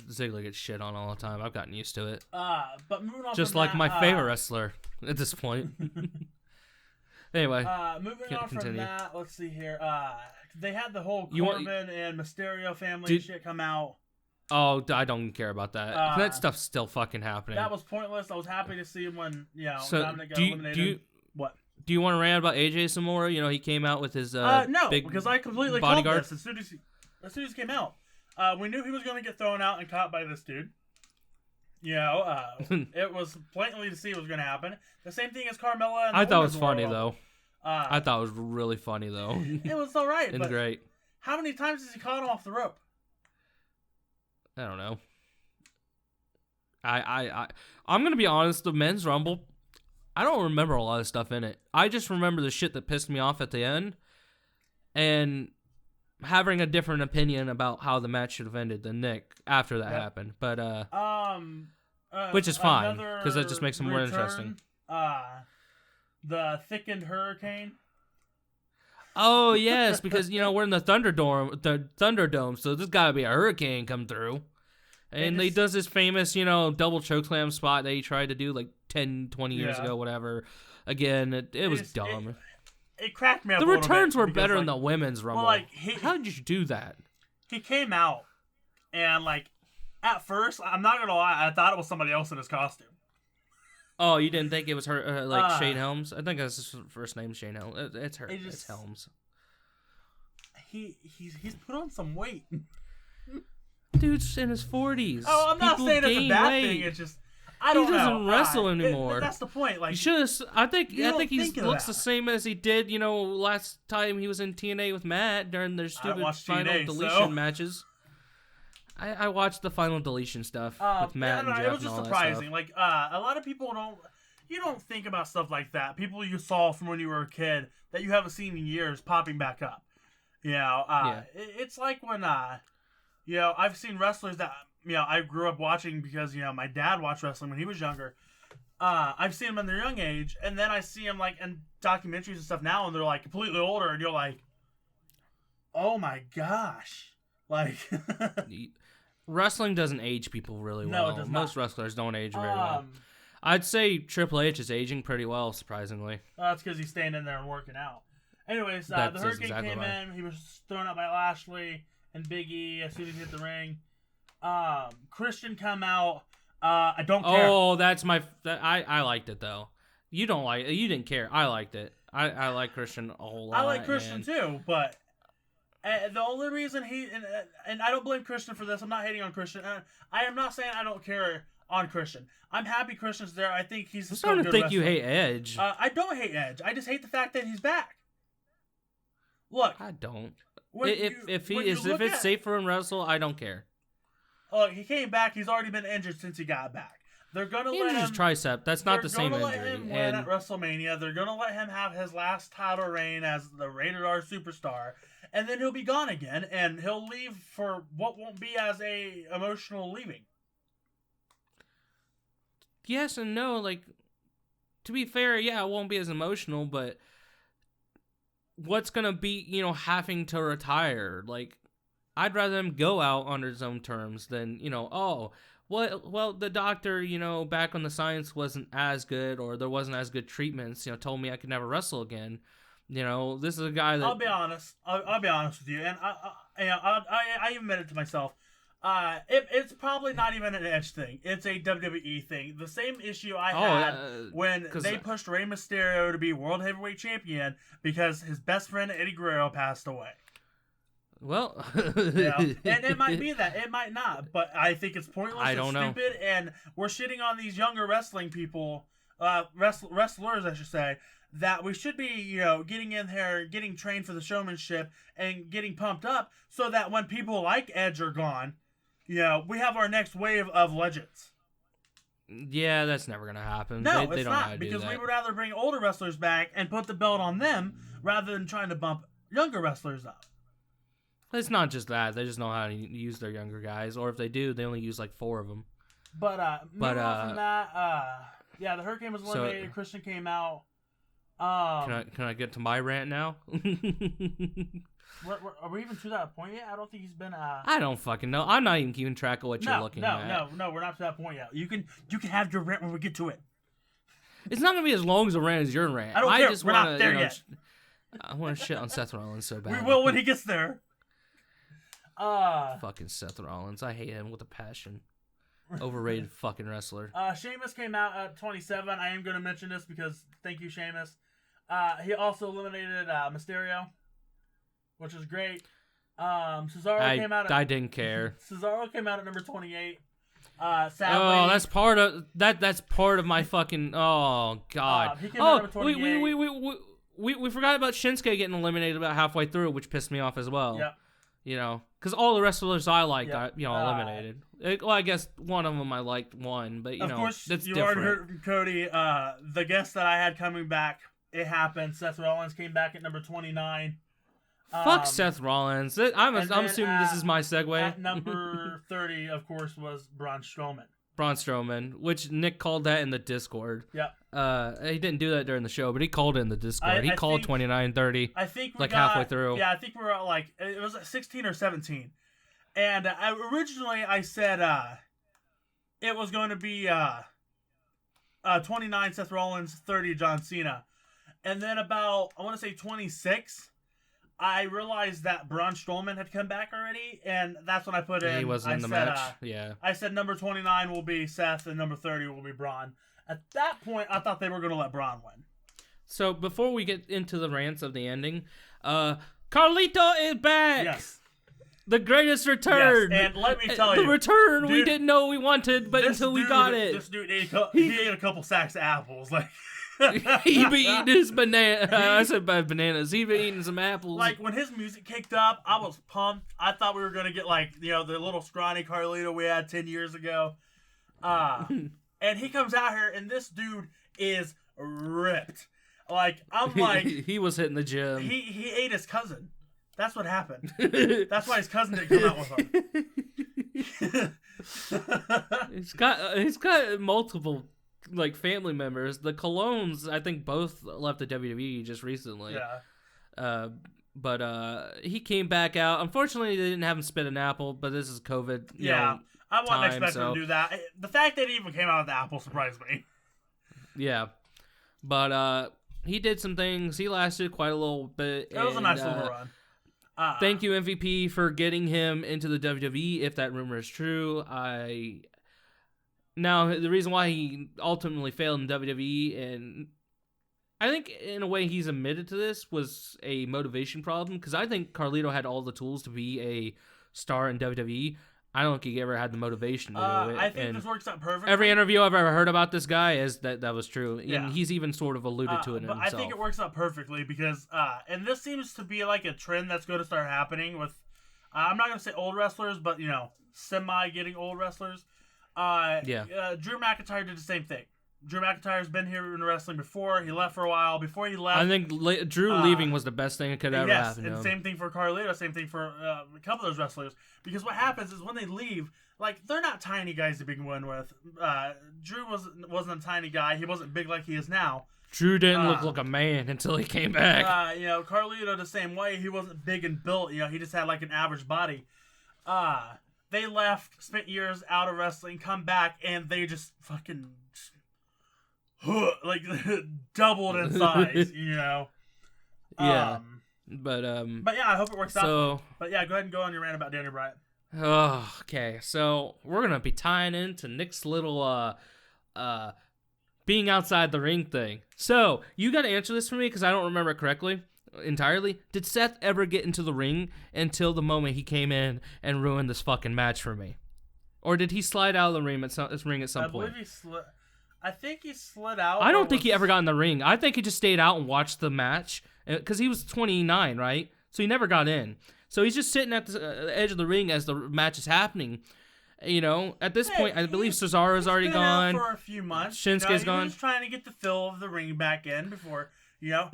Ziggler gets shit on all the time. I've gotten used to it. But moving on. Just from like that, my favorite wrestler at this point. Anyway. Moving on from that, let's see here. They had the whole Corbin and Mysterio family shit come out. Oh, I don't care about that. That stuff's still fucking happening. That was pointless. I was happy to see him when Dominic got eliminated. What? Do you want to rant about AJ some more? He came out with his big because I completely bodyguard. Called this as soon as he came out. We knew he was going to get thrown out and caught by this dude. It was blatantly to see what was going to happen. The same thing as Carmella. And I thought it was funny though. I thought it was really funny though. It was all right, and great. How many times has he caught him off the rope? I don't know. I'm gonna be honest. The men's rumble. I don't remember a lot of stuff in it. I just remember the shit that pissed me off at the end, and having a different opinion about how the match should have ended than Nick after that happened. But which is fine because that just makes it more interesting. The thickened hurricane. Oh yes, because we're in the Thunderdome, so there's got to be a hurricane come through. And he does this famous, double chokeslam spot that he tried to do like 10, 20 years ago, whatever. Again, it was dumb. It cracked me up. The a little returns bit were because, better like, in the women's Rumble. Well, like, how did you do that? He came out, and like at first, I'm not gonna lie, I thought it was somebody else in his costume. Oh, you didn't think it was her, like Shane Helms? I think that's his first name, Shane Helms. It's her. It's Helms. He's put on some weight. Dude's in his 40s. Oh, I'm not saying it's a bad thing. It's just I don't know. He doesn't wrestle anymore. That's the point. Like, you should. I think he looks the same as he did. Last time he was in TNA with Matt during their stupid final deletion matches. I watched the final deletion stuff with Matt and Jeff. It was just surprising. Like a lot of people don't think about stuff like that. People you saw from when you were a kid that you haven't seen in years popping back up. It's like when I've seen wrestlers that I grew up watching because my dad watched wrestling when he was younger. I've seen them in their young age, and then I see them like in documentaries and stuff now, and they're like completely older, and you're like, oh my gosh, like. Wrestling doesn't age people really well. No, it does not. Most wrestlers don't age very well. I'd say Triple H is aging pretty well, surprisingly. That's because he's staying in there and working out. Anyways, the Hurricane came in. He was thrown out by Lashley and Big E as soon as he hit the ring. Christian come out. I don't care. Oh, I liked it though. You didn't care. I liked it. I like Christian a whole lot. I like Christian too, but the only reason and I don't blame Christian for this. I'm not hating on Christian. I am not saying I don't care on Christian. I'm happy Christian's there. I think he's. I'm starting to think you hate Edge. I don't hate Edge. I just hate the fact that he's back. Look, I don't. If it's safe for him to wrestle, I don't care. Look, he came back. He's already been injured since he got back. They're gonna let him. His tricep. That's not the same injury. They're gonna let him win at WrestleMania. They're gonna let him have his last title reign as the Rated R superstar, and then he'll be gone again, and he'll leave for what won't be as a emotional leaving. Yes and no. Like, to be fair, yeah, it won't be as emotional, but what's gonna be, having to retire? Like, I'd rather him go out on his own terms than, well, the doctor, back when the science wasn't as good or there wasn't as good treatments, told me I could never wrestle again. This is a guy that... I'll be honest. I'll be honest with you, and I admit it to myself. It's probably not even an Edge thing. It's a WWE thing. The same issue I had when they pushed Rey Mysterio to be World Heavyweight Champion because his best friend Eddie Guerrero passed away. Well, and it might be that. It might not. But I think it's pointless and stupid. And we're shitting on these younger wrestling people, wrestlers, I should say, that we should be, getting in there, getting trained for the showmanship, and getting pumped up so that when people like Edge are gone, we have our next wave of legends. Yeah, that's never going to happen. No, they it's don't not, because we would rather bring older wrestlers back and put the belt on them rather than trying to bump younger wrestlers up. It's not just that. They just know how to use their younger guys, or if they do, they only use like 4 of them. Moving on from that, the Hurricane was eliminated. Christian came out. Can I get to my rant now? Are we even to that point yet? I don't think he's been. I don't fucking know. I'm not even keeping track of what you're looking at. No, we're not to that point yet. You can have your rant when we get to it. It's not gonna be as long as a rant as your rant. I don't care. We're not there yet. I want to shit on Seth Rollins so bad. We will when he gets there. Fucking Seth Rollins. I hate him with a passion. Overrated fucking wrestler. Sheamus came out at 27. I am going to mention this because thank you, Sheamus. He also eliminated Mysterio, which is great. Cesaro came out. I didn't care. Cesaro came out at number 28. Sadly, that's part of that. That's part of my fucking. Oh God. He came out at number 28. We forgot about Shinsuke getting eliminated about halfway through, which pissed me off as well. Yep. Because all the wrestlers I liked got eliminated. Well, I guess one of them I liked won, but of course, that's you different. already heard from Cody. The guest that I had coming back, it happened. Seth Rollins came back at number 29. Fuck Seth Rollins. I'm assuming this is my segue. At number 30, of course, was Braun Strowman. Braun Strowman, which Nick called that in the Discord. Yeah. He didn't do that during the show, but he called it in the Discord. He called 29-30. I think halfway through. Yeah, I think we were it was 16 or 17. And originally I said it was going to be 29 Seth Rollins, 30 John Cena. And then about, I want to say 26, I realized that Braun Strowman had come back already, and that's when I put in. He wasn't in the match. Yeah. I said number 29 will be Seth, and number 30 will be Braun. At that point, I thought they were going to let Braun win. So before we get into the rants of the ending, Carlito is back. Yes. The greatest return. Yes, and let me tell you. The return dude, we didn't know we wanted, but until we got it. This dude ate a couple sacks of apples. Like he be eating his banana. I said by bananas. He be eating some apples. Like when his music kicked up, I was pumped. I thought we were gonna get like the little scrawny Carlito we had 10 years ago. And he comes out here, and this dude is ripped. Like I'm like he was hitting the gym. He ate his cousin. That's what happened. That's why his cousin didn't come out with him. He's got multiple like family members. The Colognes, I think, both left the WWE just recently. Yeah. But he came back out. Unfortunately, they didn't have him spit an apple. But this is COVID. I wasn't expecting him to do that. The fact that he even came out with the apple surprised me. Yeah, but he did some things. He lasted quite a little bit. It was a nice little run. Thank you, MVP, for getting him into the WWE, if that rumor is true. Now, the reason why he ultimately failed in WWE, and I think in a way he's admitted to this, was a motivation problem, because I think Carlito had all the tools to be a star in WWE. I don't think he ever had the motivation to do it. I think this works out perfectly. Every interview I've ever heard about this guy is that was true. Yeah. And he's even sort of alluded to it himself. I think it works out perfectly because, and this seems to be like a trend that's going to start happening with, I'm not going to say old wrestlers, but, semi-getting old wrestlers. Drew McIntyre did the same thing. Drew McIntyre's been here in wrestling before. He left for a while. Before he left, I think Drew leaving was the best thing that could ever happen to him. And same thing for Carlito. Same thing for a couple of those wrestlers. Because what happens is when they leave, like they're not tiny guys to begin with. Drew wasn't a tiny guy. He wasn't big like he is now. Drew didn't look like a man until he came back. Carlito the same way. He wasn't big and built. He just had like an average body. They left, spent years out of wrestling, come back, and they just fucking like doubled in size, Yeah. But yeah, I hope it works out. But yeah, go ahead and go on your rant about Daniel Bryan. Oh, okay. So we're gonna be tying into Nick's little being outside the ring thing. So you got to answer this for me because I don't remember it correctly entirely. Did Seth ever get into the ring until the moment he came in and ruined this fucking match for me, or did he slide out of the ring at some point? I believe he slid. I think he slid out. I don't think he ever got in the ring. I think he just stayed out and watched the match because he was 29, right? So he never got in. So he's just sitting at the edge of the ring as the match is happening. At this point, I believe Cesaro's already gone. For a few months. Shinsuke's gone. He was trying to get the feel of the ring back in before,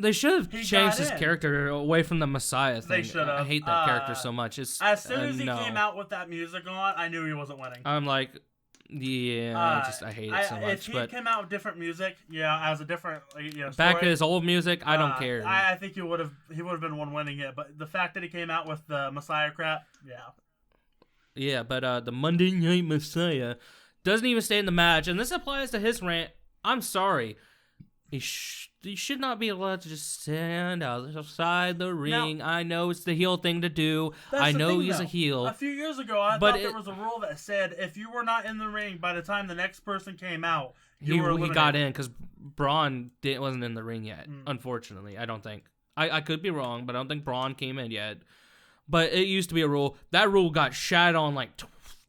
They should have changed his character away from the Messiah thing. They should have. I hate that character so much. As soon as he came out with that music on, I knew he wasn't winning. I'm like, I hate it so much. If he came out with different music, as a different, story, back to his old music, I don't care. I think he would have been one winning it. But the fact that he came out with the Messiah crap, yeah. But the Monday Night Messiah doesn't even stay in the match, and this applies to his rant. I'm sorry, he should not be allowed to just stand outside the ring. Now, I know it's the heel thing to do. I know he's a heel. A few years ago, I thought there was a rule that said if you were not in the ring by the time the next person came out, he got in because Braun wasn't in the ring yet. Unfortunately, I don't think. I could be wrong, but I don't think Braun came in yet. But it used to be a rule. That rule got shat on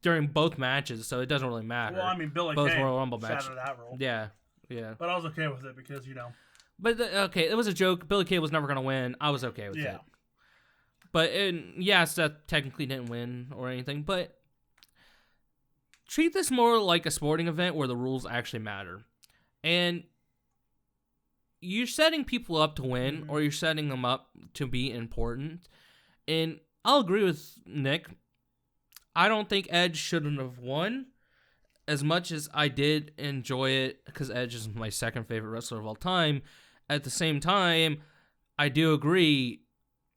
during both matches, so it doesn't really matter. Well, I mean, Billy both Kay Royal Rumble matches. Shattered that rule. Yeah. But I was okay with it because But it was a joke. Billy Kay was never gonna win. I was okay with it. But Seth technically didn't win or anything. But treat this more like a sporting event where the rules actually matter, and you're setting people up to win, or you're setting them up to be important. And I'll agree with Nick. I don't think Edge shouldn't have won. As much as I did enjoy it, because Edge is my second favorite wrestler of all time, at the same time, I do agree,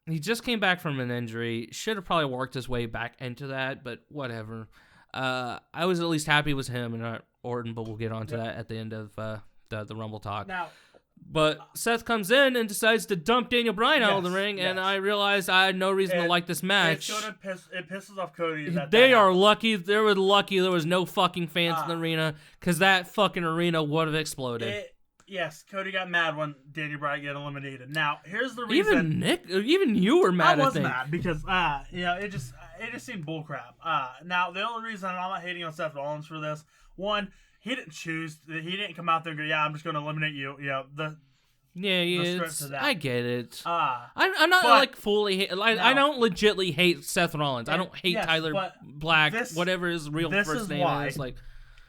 he just came back from an injury, should have probably worked his way back into that, but whatever. I was at least happy it was him and not Orton, but we'll get onto that at the end of the Rumble talk. Now, but Seth comes in and decides to dump Daniel Bryan out of the ring, and I realized I had no reason to like this match. It pisses off Cody. They are lucky. They were lucky there was no fucking fans in the arena, because that fucking arena would have exploded. Yes, Cody got mad when Daniel Bryan got eliminated. Now, here's the reason. Even you were mad. I was mad because it just seemed bullcrap. Now the only reason I'm not hating on Seth Rollins for this, one, he didn't choose. He didn't come out there and go, "Yeah, I'm just going to eliminate you." I get it. I'm not fully hate. I don't legitly hate Seth Rollins. I don't hate Tyler Black, whatever his real first name is. Like,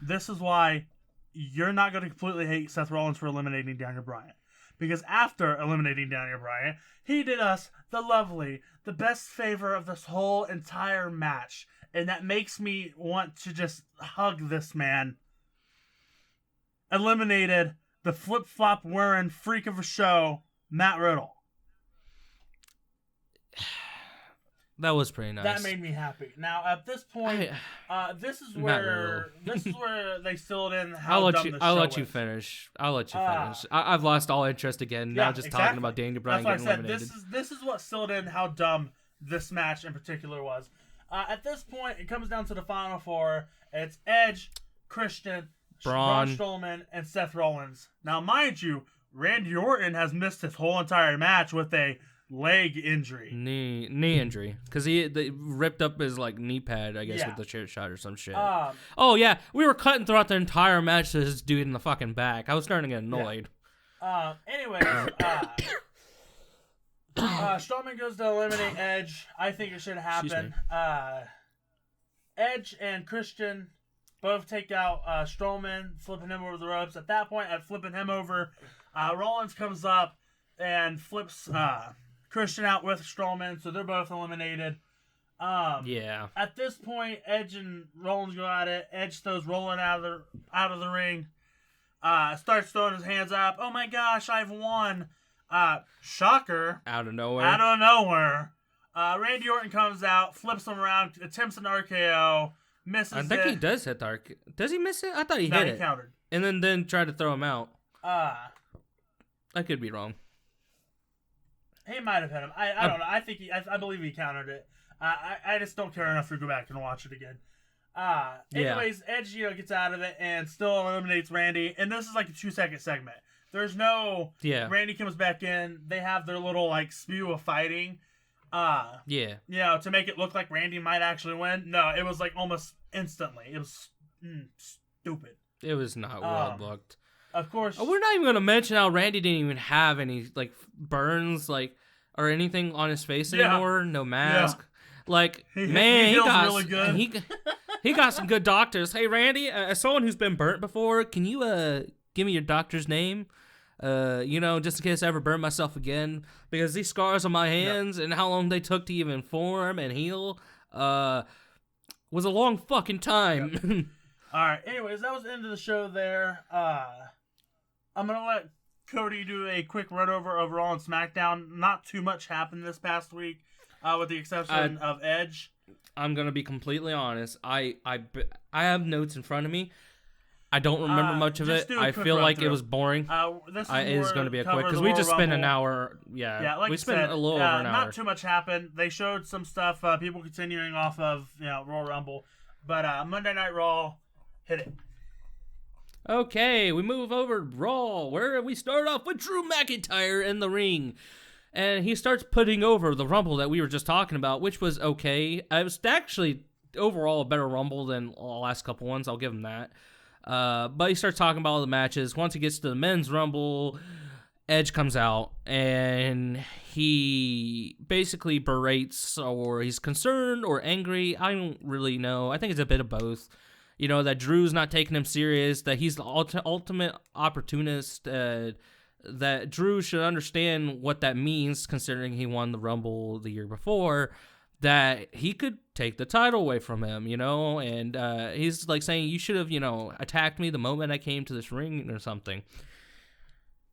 this is why you're not going to completely hate Seth Rollins for eliminating Daniel Bryan, because after eliminating Daniel Bryan, he did us the best favor of this whole entire match, and that makes me want to just hug this man. Eliminated the flip-flop wearing freak of a show, Matt Riddle. That was pretty nice. That made me happy. Now at this point, this is where they filled in how dumb the show I'll let you finish. I've lost all interest again. Now talking about Daniel Bryan getting eliminated. This is what filled in how dumb this match in particular was. At this point, it comes down to the final four. It's Edge, Christian, Braun Strowman, and Seth Rollins. Now, mind you, Randy Orton has missed his whole entire match with a leg injury, knee injury, because they ripped up his knee pad, I guess, with the chair shot or some shit. We were cutting throughout the entire match to this dude in the fucking back. I was starting to get annoyed. Anyways, Strowman goes to eliminate Edge. I think it should happen. Edge and Christian both take out Strowman, flipping him over the ropes. At that point, at flipping him over, Rollins comes up and flips Christian out with Strowman, so they're both eliminated. At this point, Edge and Rollins go at it. Edge throws Rollins out of the ring. Starts throwing his hands up. Oh my gosh, I've won! Shocker! Out of nowhere. Randy Orton comes out, flips him around, attempts an RKO. Misses it. I think he does hit the RKO. Does he miss it? I thought he hit it. Countered. And then tried to throw him out. I could be wrong. He might have hit him. I don't know. I believe he countered it. I just don't care enough to go back and watch it again. Anyways, Edge gets out of it and still eliminates Randy. And this is like a 2-second segment. There's no... Randy comes back in. They have their little spew of fighting. To make it look like Randy might actually win. No, it was almost instantly. It was stupid. It was not well booked. Of course. We're not even going to mention how Randy didn't even have any burns or anything on his face anymore. No mask. He got really good. He got some good doctors. Hey Randy, as someone who's been burnt before, can you give me your doctor's name? Just in case I ever burn myself again, because these scars on my hands and how long they took to even form and heal was a long fucking time. Alright, anyways, that was the end of the show there. I'm gonna let Cody do a quick run over overall on SmackDown. Not too much happened this past week, with the exception of Edge. I'm gonna be completely honest. I have notes in front of me. I don't remember much of it. I feel like it was boring. It is going to be a quick, because we just spent an hour. We spent a little over an hour. Not too much happened. They showed some stuff. People continuing off of Royal Rumble, but Monday Night Raw, hit it. Okay, we move over to Raw, where we start off with Drew McIntyre in the ring, and he starts putting over the Rumble that we were just talking about, which was okay. It was actually overall a better Rumble than the last couple ones. I'll give him that. But he starts talking about all the matches. Once he gets to the men's Rumble, Edge comes out and he basically berates, or he's concerned or angry. I don't really know. I think it's a bit of both. That Drew's not taking him serious, that he's the ultimate opportunist, that Drew should understand what that means, considering he won the Rumble the year before, that he could take the title away from him, and he's saying, you should have, attacked me the moment I came to this ring or something.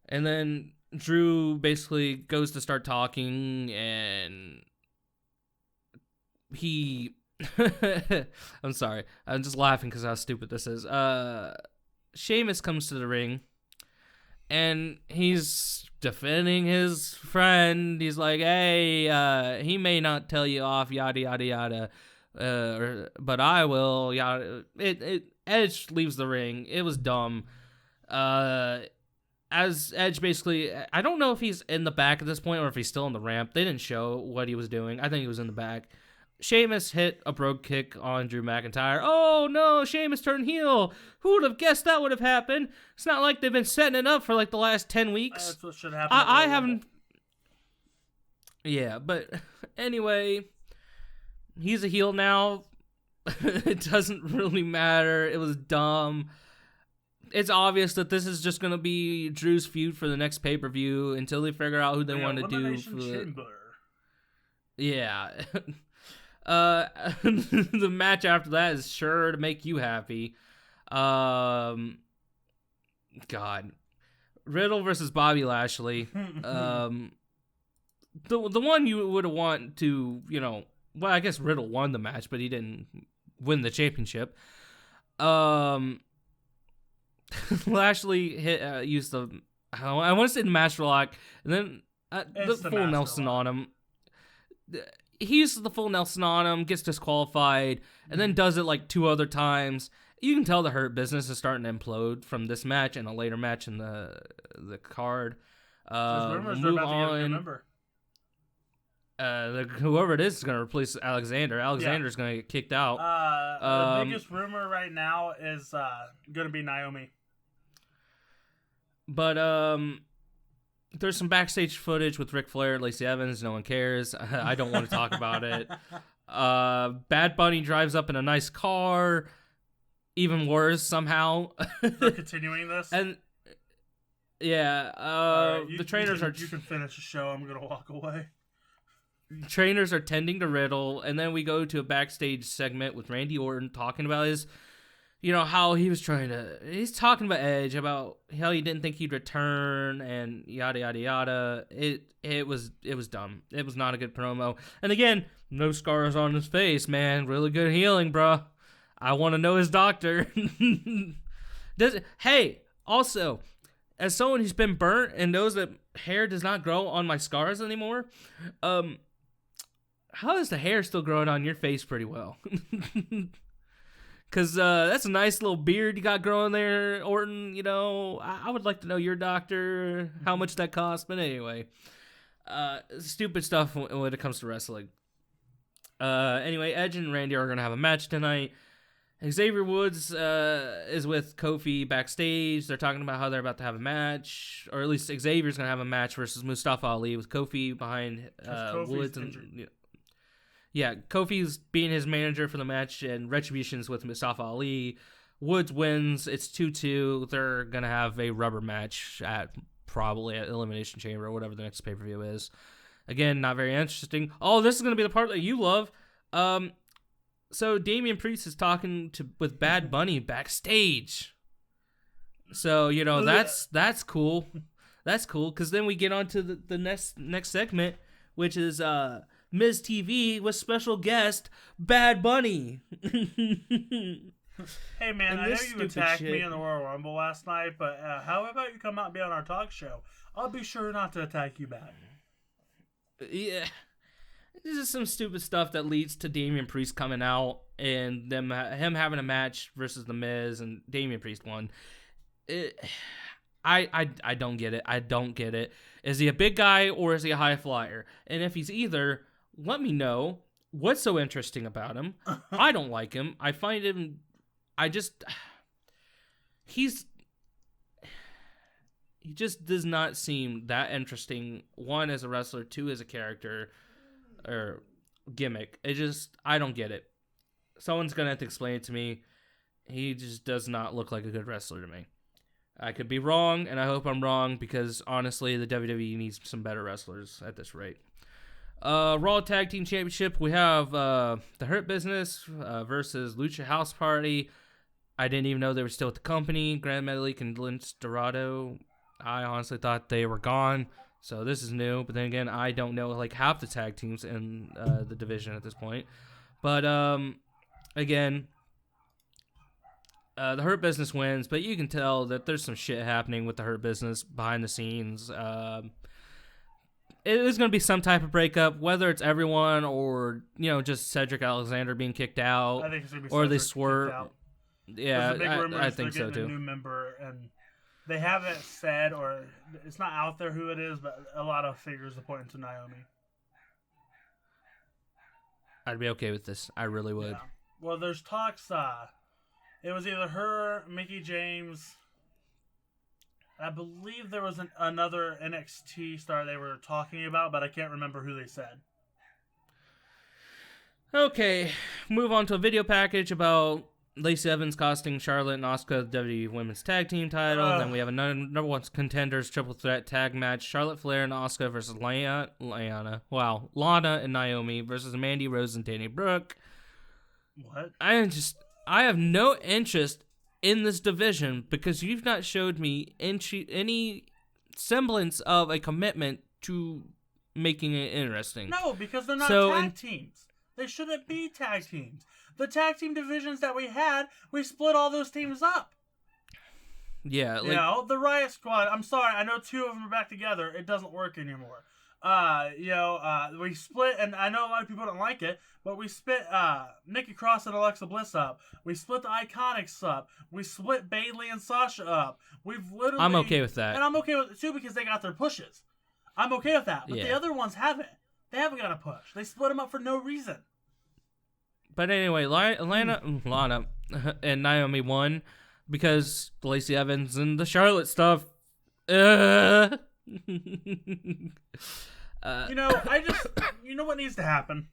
And then Drew basically goes to start talking, and he... I'm sorry. I'm just laughing because how stupid this is. Sheamus comes to the ring, and he's defending his friend. He's like, hey, he may not tell you off, yada, yada, yada, but I will, yada. Edge leaves the ring. It was dumb. As Edge basically, I don't know if he's in the back at this point or if he's still on the ramp. They didn't show what he was doing. I think he was in the back. Sheamus hit a brogue kick on Drew McIntyre. Oh no, Sheamus turned heel. Who would have guessed that would have happened? It's not like they've been setting it up for like the last 10 weeks. That's what should happen. I haven't. Yeah, but anyway, he's a heel now. It doesn't really matter. It was dumb. It's obvious that this is just going to be Drew's feud for the next pay-per-view until they figure out who they want to do. For yeah. The match after that is sure to make you happy. God. Riddle versus Bobby Lashley. The one you would have wanted to, well, I guess Riddle won the match, but he didn't win the championship. Lashley used the, I want to say the Master Lock, and then the full Nelson on him. He uses the full Nelson on him, gets disqualified, and then does it like 2 other times. You can tell the Hurt Business is starting to implode from this match and a later match in the card. Move on. Whoever it is going to replace Alexander. Alexander's going to get kicked out. The biggest rumor right now is going to be Naomi. But there's some backstage footage with Ric Flair and Lacey Evans. No one cares. I don't want to talk about it. Bad Bunny drives up in a nice car. Even worse somehow. They're continuing this? And yeah, right, the trainers You can finish the show. I'm going to walk away. Trainers are tending to Riddle, and then we go to a backstage segment with Randy Orton talking about his, how he was he's talking about Edge, about how he didn't think he'd return, and yada, yada, yada. It was dumb. It was not a good promo. And again, no scars on his face, man. Really good healing, bro. I want to know his doctor. Hey, also, as someone who's been burnt and knows that hair does not grow on my scars anymore, how is the hair still growing on your face pretty well? Because that's a nice little beard you got growing there, Orton. I would like to know your doctor, how much that costs. But anyway, stupid stuff when it comes to wrestling. Anyway, Edge and Randy are going to have a match tonight. Xavier Woods is with Kofi backstage. They're talking about how they're about to have a match, or at least Xavier's going to have a match versus Mustafa Ali with Kofi behind Woods. Yeah, Kofi's being his manager for the match, and Retribution's with Mustafa Ali. Woods wins. It's 2-2. They're going to have a rubber match probably at Elimination Chamber or whatever the next pay-per-view is. Again, not very interesting. Oh, this is going to be the part that you love. So Damian Priest is talking with Bad Bunny backstage. So, that's cool. That's cool, because then we get on to the next segment, which is Miz TV with special guest Bad Bunny. Hey, man, I know you attacked me in the Royal Rumble last night, but how about you come out and be on our talk show? I'll be sure not to attack you back. Yeah. This is some stupid stuff that leads to Damian Priest coming out and him having a match versus The Miz, and Damian Priest won. I don't get it. I don't get it. Is he a big guy or is he a high flyer? And if he's either, let me know. What's so interesting about him? I don't like him. I find him... He just does not seem that interesting. 1, as a wrestler. 2, as a character or gimmick. I don't get it. Someone's gonna have to explain it to me. He just does not look like a good wrestler to me. I could be wrong, and I hope I'm wrong, because honestly, the WWE needs some better wrestlers at this rate. Raw Tag Team Championship, we have the Hurt Business versus Lucha House Party. I didn't even know they were still at the company. Grand Metalik and Lince Dorado. I honestly thought they were gone. So this is new, but then again, I don't know like half the tag teams in the division at this point. But again, The Hurt Business wins, but you can tell that there's some shit happening with the Hurt Business behind the scenes. It is going to be some type of breakup, whether it's everyone or, just Cedric Alexander being kicked out. I think it's going to be or Cedric they swerve. Yeah, I think so too. A new member, and they haven't said, or it's not out there who it is, but a lot of figures are pointing to Naomi. I'd be okay with this. I really would. Yeah. Well, there's talks. It was either her, Mickie James. I believe there was another NXT star they were talking about, but I can't remember who they said. Okay, move on to a video package about Lacey Evans costing Charlotte and Asuka the WWE Women's Tag Team title. Then we have a number one contenders triple threat tag match: Charlotte Flair and Asuka versus Lana and Naomi versus Mandy Rose and Danny Brooke. What? I have no interest in this division because you've not showed me any semblance of a commitment to making it interesting. No, because they're not tag teams. They shouldn't be tag teams. The tag team divisions that we had, we split all those teams up. Yeah. The Riot Squad, I'm sorry, I know two of them are back together. It doesn't work anymore. We split, and I know a lot of people don't like it, but we split Nikki Cross and Alexa Bliss up. We split the Iconics up. We split Bayley and Sasha up. I'm okay with that. And I'm okay with it too because they got their pushes. I'm okay with that. But the other ones haven't. They haven't got a push. They split them up for no reason. But anyway, Lana and Naomi won because Lacey Evans and the Charlotte stuff. You know what needs to happen?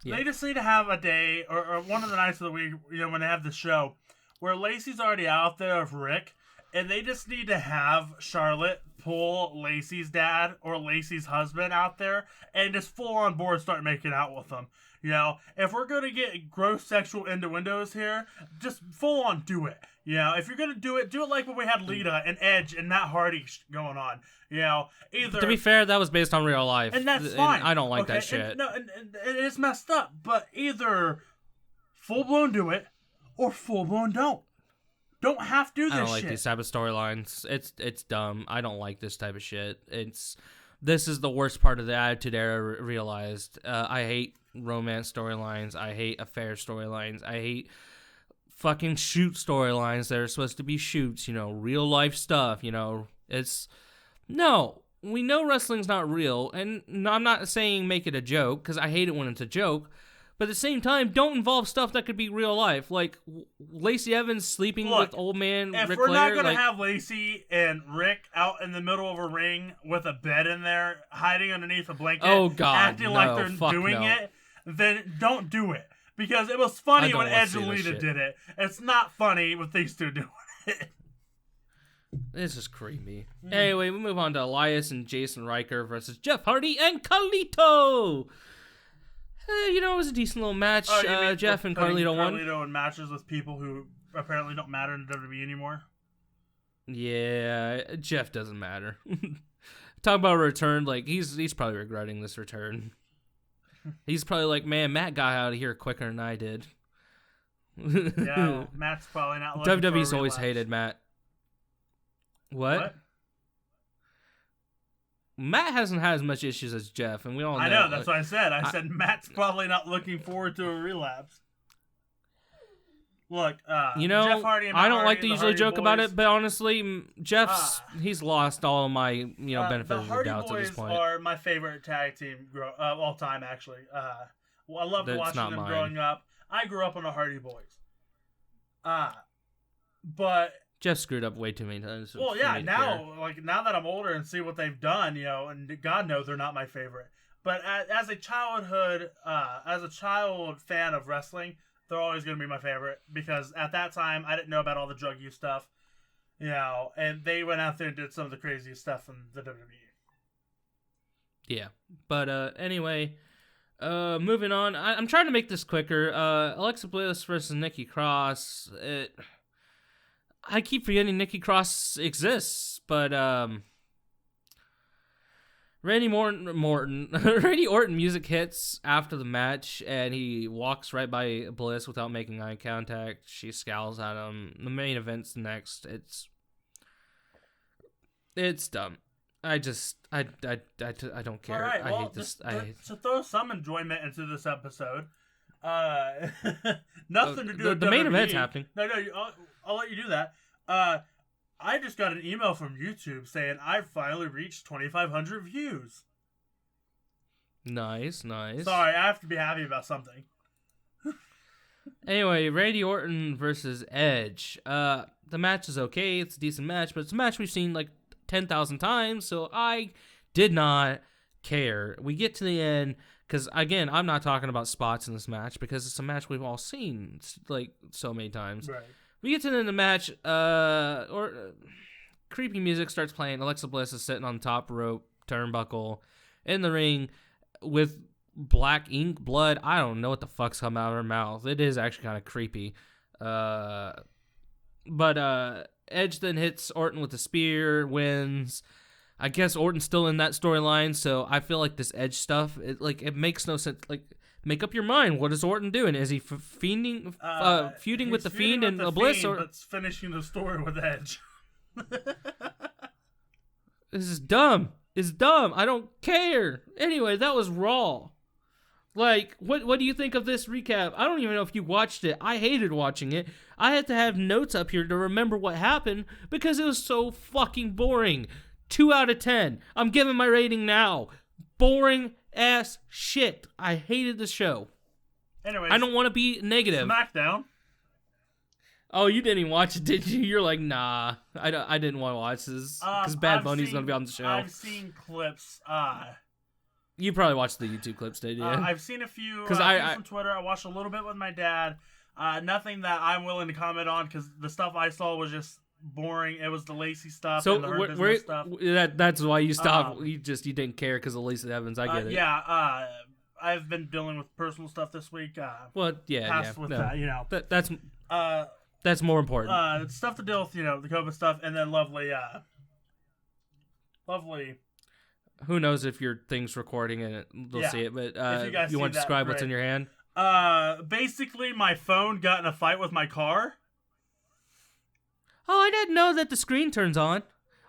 Yeah. They just need to have a day or one of the nights of the week, when they have the show, where Lacey's already out there of Rick, and they just need to have Charlotte pull Lacey's dad or Lacey's husband out there and just full on board start making out with them. If we're going to get gross sexual innuendos here, just full on do it. If you're going to do it like when we had Lita and Edge and Matt Hardy going on. Either. To be fair, that was based on real life. And that's fine. And I don't like that shit. And it's messed up. But either full blown do it or full blown don't. Don't have to do this shit. I don't like these type of storylines. It's dumb. I don't like this type of shit. This is the worst part of the Attitude Era realized. I hate romance storylines. I hate affair storylines. I hate fucking shoot storylines that are supposed to be shoots, real life stuff, No, we know wrestling's not real, and I'm not saying make it a joke, because I hate it when it's a joke, but at the same time, don't involve stuff that could be real life, like Lacey Evans sleeping with old man Ric Flair. If we're not going to have Lacey and Rick out in the middle of a ring with a bed in there, hiding underneath a blanket, acting like they're doing it, then don't do it. Because it was funny when Edge and Lita did it. It's not funny with these two doing it. This is creepy. Anyway, we move on to Elias and Jason Riker versus Jeff Hardy and Carlito. It was a decent little match. Jeff and Carlito won. Carlito in matches with people who apparently don't matter in WWE anymore. Yeah, Jeff doesn't matter. Talk about a return, he's probably regretting this return. He's probably like, man, Matt got out of here quicker than I did. Yeah, Matt's probably not looking WWE's always hated Matt. What? Matt hasn't had as much issues as Jeff, and we all know. I know, that's what I said. I said Matt's probably not looking forward to a relapse. Look, Jeff Hardy and I don't like to usually joke about it, but honestly, he's lost all my benefit of the doubt at this point. The Hardy Boys are my favorite tag team of all time, actually. I loved watching them growing up. I grew up on the Hardy Boys. But Jeff screwed up way too many times. Well, yeah, now that I'm older and see what they've done, and God knows they're not my favorite. But as a child fan of wrestling, they're always going to be my favorite because at that time I didn't know about all the drug use stuff, and they went out there and did some of the craziest stuff in the WWE. Yeah, but anyway, moving on. I'm trying to make this quicker. Alexa Bliss versus Nikki Cross. I keep forgetting Nikki Cross exists, but Randy Orton music hits after the match, and he walks right by Bliss without making eye contact. She scowls at him. The main event's next. It's dumb. I don't care. All right, I hate this. To throw some enjoyment into this episode, nothing to do with the main event's happening. No, I'll let you do that. I just got an email from YouTube saying I've finally reached 2,500 views. Nice. Sorry, I have to be happy about something. Anyway, Randy Orton versus Edge. The match is okay. It's a decent match, but it's a match we've seen like 10,000 times, so I did not care. We get to the end, because again, I'm not talking about spots in this match, because it's a match we've all seen like so many times. Right. We get to the end of the match, creepy music starts playing. Alexa Bliss is sitting on the top rope turnbuckle in the ring with black ink blood. I don't know what the fuck's coming out of her mouth. It is actually kind of creepy. But Edge then hits Orton with a spear, wins. I guess Orton's still in that storyline, so I feel like this Edge stuff, it makes no sense. Like, make up your mind. What is Orton doing? Is he feuding with the Fiend and Bliss, or but finishing the story with Edge? This is dumb. It's dumb. I don't care. Anyway, that was Raw. Like, what do you think of this recap? I don't even know if you watched it. I hated watching it. I had to have notes up here to remember what happened because it was so fucking boring. 2 out of 10. I'm giving my rating now. Boring ass shit. I hated the show. Anyways, I don't want to be negative. Smackdown. Oh, you didn't even watch it, did you? You're like, nah. I didn't want to watch this because Bad Bunny's going to be on the show. I've seen clips. You probably watched the YouTube clips, did you? I've seen a few from Twitter. I watched a little bit with my dad. Nothing that I'm willing to comment on because the stuff I saw was just boring. It was the Lacey stuff and the Hurt Business stuff. That's why you stopped. You didn't care because of Lacey Evans. I get it. Yeah. I've been dealing with personal stuff this week. Well, yeah. With that, you know. That's more important. Stuff to deal with, you know, the COVID stuff, and then lovely. Who knows if your thing's recording and they'll see it, but you want to describe what's in your hand? Basically, my phone got in a fight with my car. Oh, I didn't know that the screen turns on.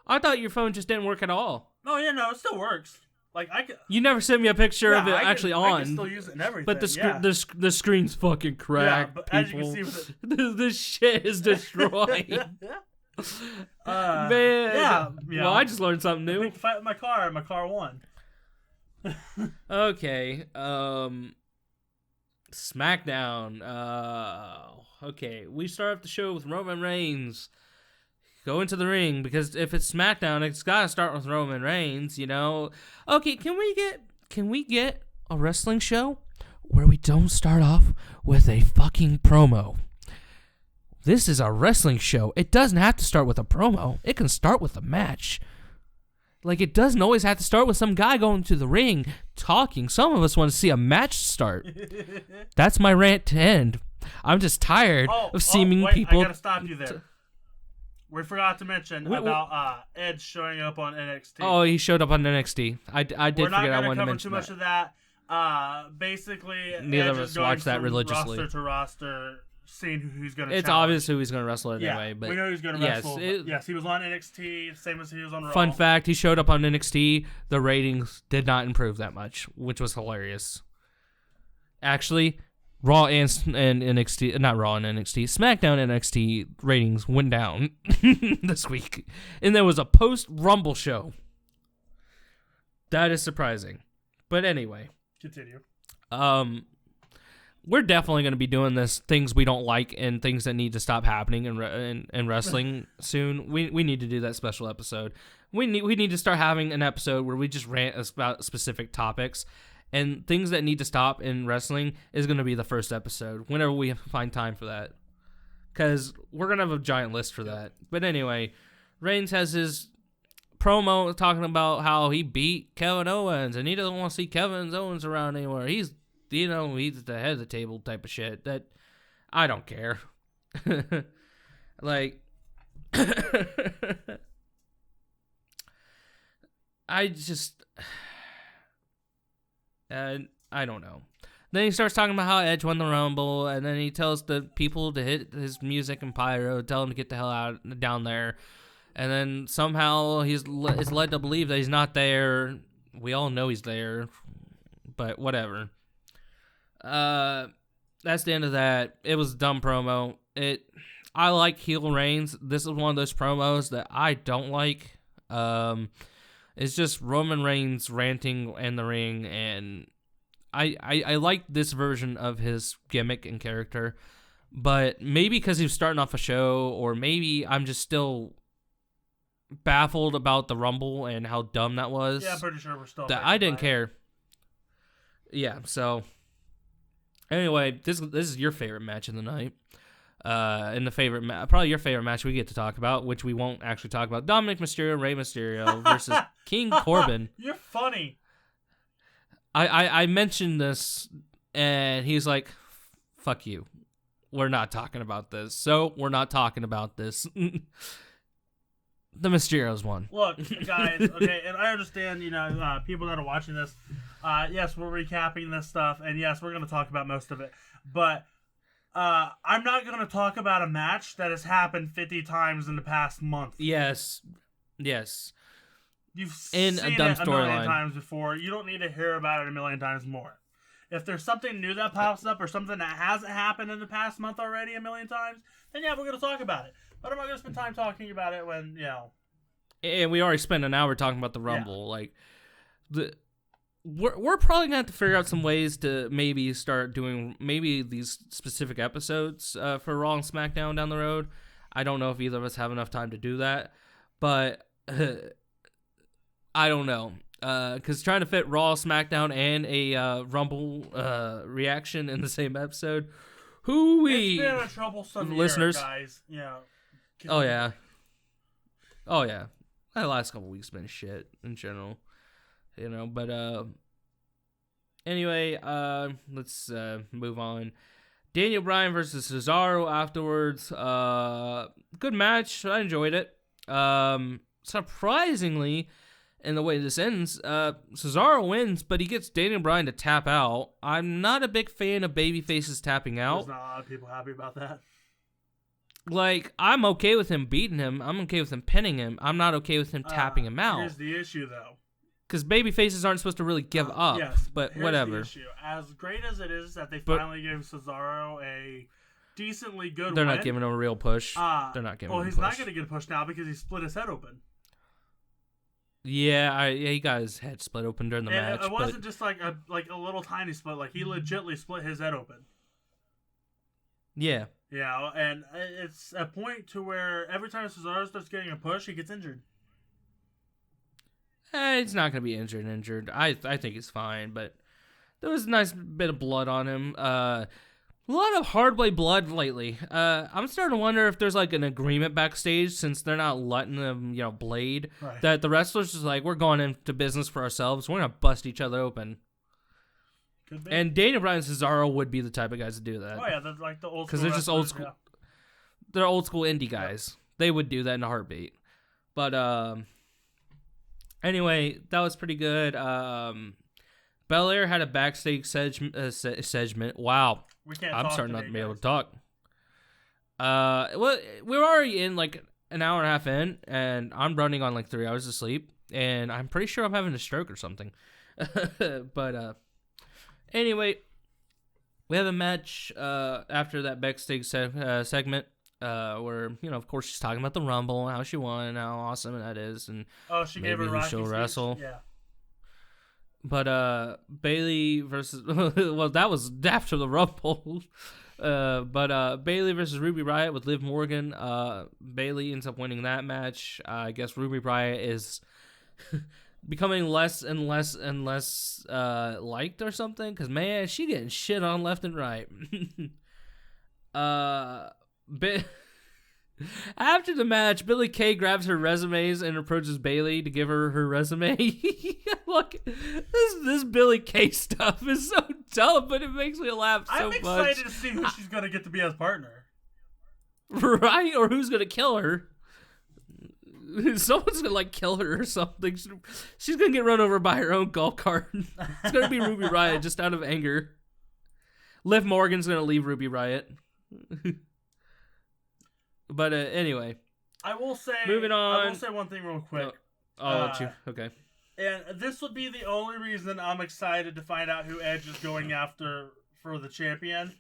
I thought your phone just didn't work at all. Oh, yeah, no, it still works. Like you never sent me a picture of it actually on. I can still use it and everything. But the screen's fucking cracked. Yeah, but people. As you can see, this shit is destroyed. Man. Yeah. Well, I just learned something new. I fight with my car, and my car won. Okay. Smackdown. Okay. We start off the show with Roman Reigns. Go into the ring, because if it's SmackDown, it's gotta start with Roman Reigns, you know. Okay, can we get a wrestling show where we don't start off with a fucking promo? This is a wrestling show. It doesn't have to start with a promo. It can start with a match. Like, it doesn't always have to start with some guy going to the ring talking. Some of us want to see a match start. That's my rant to end. I'm just tired of seeing people. I gotta stop you there. We forgot to mention about Edge showing up on NXT. Oh, he showed up on NXT. I did forget I wanted to mention that. We're not going to cover too much of that. Basically, neither of us watch that religiously. Roster to roster, seeing who's going to It's obvious who he's going to wrestle anyway. But we know who's going to wrestle. Yes, he was on NXT, same as he was on Raw. Fun fact, he showed up on NXT. The ratings did not improve that much, which was hilarious. Actually, Raw and NXT, not Raw and NXT, SmackDown and NXT ratings went down this week. And there was a post-Rumble show. That is surprising. But anyway. Continue. We're definitely going to be doing this, things we don't like and things that need to stop happening in wrestling soon. We need to do that special episode. We need to start having an episode where we just rant about specific topics. And things that need to stop in wrestling is going to be the first episode, whenever we find time for that. Because we're going to have a giant list for that. But anyway, Reigns has his promo talking about how he beat Kevin Owens, and he doesn't want to see Kevin Owens around anymore. He's at the head of the table type of shit. That I don't care. Like, And I don't know. Then he starts talking about how Edge won the Rumble, and then he tells the people to hit his music and pyro, tell him to get the hell out down there. And then somehow is led to believe that he's not there. We all know he's there, but whatever. That's the end of that. It was a dumb promo. I like heel Reigns. This is one of those promos that I don't like. It's just Roman Reigns ranting in the ring, and I like this version of his gimmick and character, but maybe because he was starting off a show, or maybe I'm just still baffled about the Rumble and how dumb that was. Yeah, I'm pretty sure we're still. That I didn't care. Yeah, so anyway, this is your favorite match of the night. And the probably your favorite match we get to talk about, which we won't actually talk about. Dominic Mysterio, Rey Mysterio versus King Corbin. You're funny. I mentioned this, and he's like, fuck you. We're not talking about this. So, we're not talking about this. The Mysterios won. Look, guys, okay, and I understand, people that are watching this, yes, we're recapping this stuff, and yes, we're going to talk about most of it, but I'm not going to talk about a match that has happened 50 times in the past month. Yes. You've seen it a million times before. You don't need to hear about it a million times more. If there's something new that pops up or something that hasn't happened in the past month already a million times, then yeah, we're going to talk about it. But I'm not going to spend time talking about it when, And we already spent an hour talking about the Rumble. Yeah. We're probably going to have to figure out some ways to maybe start doing these specific episodes for Raw and SmackDown down the road. I don't know if either of us have enough time to do that. But I don't know. Because trying to fit Raw, SmackDown, and a Rumble reaction in the same episode. It's been a troublesome listeners. Year, guys. Yeah. Oh, yeah. The last couple weeks been shit in general. But anyway, let's move on. Daniel Bryan versus Cesaro afterwards. Good match. I enjoyed it. Surprisingly, in the way this ends, Cesaro wins, but he gets Daniel Bryan to tap out. I'm not a big fan of babyfaces tapping out. There's not a lot of people happy about that. I'm okay with him beating him. I'm okay with him pinning him. I'm not okay with him tapping him out. Here's the issue, though. Because baby faces aren't supposed to really give up, yes, but here's whatever. The issue. As great as it is that they finally gave Cesaro a decently good They're win, not giving him a real push. They're not giving him a push. Well, he's not going to get a push now because he split his head open. Yeah, he got his head split open during the match. It wasn't just like a little tiny split. Like, he legitimately split his head open. Yeah. Yeah, and it's a point to where every time Cesaro starts getting a push, he gets injured. He's not going to be injured. I think he's fine, but there was a nice bit of blood on him. A lot of hard-way blood lately. I'm starting to wonder if there's like an agreement backstage, since they're not letting them, blade, right, that the wrestlers just like, we're going into business for ourselves. We're going to bust each other open. Could be. And Daniel Bryan and Cesaro would be the type of guys to do that. Oh yeah, they're like the old school. Because they're just old school. Yeah. They're old school indie guys. Yeah. They would do that in a heartbeat. But anyway, that was pretty good. Belair had a backstage segment. Wow, I'm starting not to be able to talk. Well, we're already in like an hour and a half in, and I'm running on like 3 hours of sleep, and I'm pretty sure I'm having a stroke or something. But anyway, we have a match after that backstage segment. Where, of course, she's talking about the Rumble, how she won, and how awesome that is, and she gave her Rocky she'll wrestle. Yeah. But Bayley versus well, that was after the Rumble. But Bayley versus Ruby Riott with Liv Morgan. Bayley ends up winning that match. I guess Ruby Riott is becoming less and less and less liked or something, because man, she getting shit on left and right. After the match, Billie Kay grabs her resumes and approaches Bayley to give her resume. Look, this Billie Kay stuff is so dumb, but it makes me laugh so much. I'm excited to see who she's going to get to be as partner. Right? Or who's going to kill her. Someone's gonna like kill her or something. She's gonna get run over by her own golf cart. It's gonna be Ruby Riott just out of anger. Liv Morgan's gonna leave Ruby Riott. But anyway, I will say. Moving on. I will say one thing real quick. I'll let you. Okay. And this would be the only reason I'm excited to find out who Edge is going after for the champion.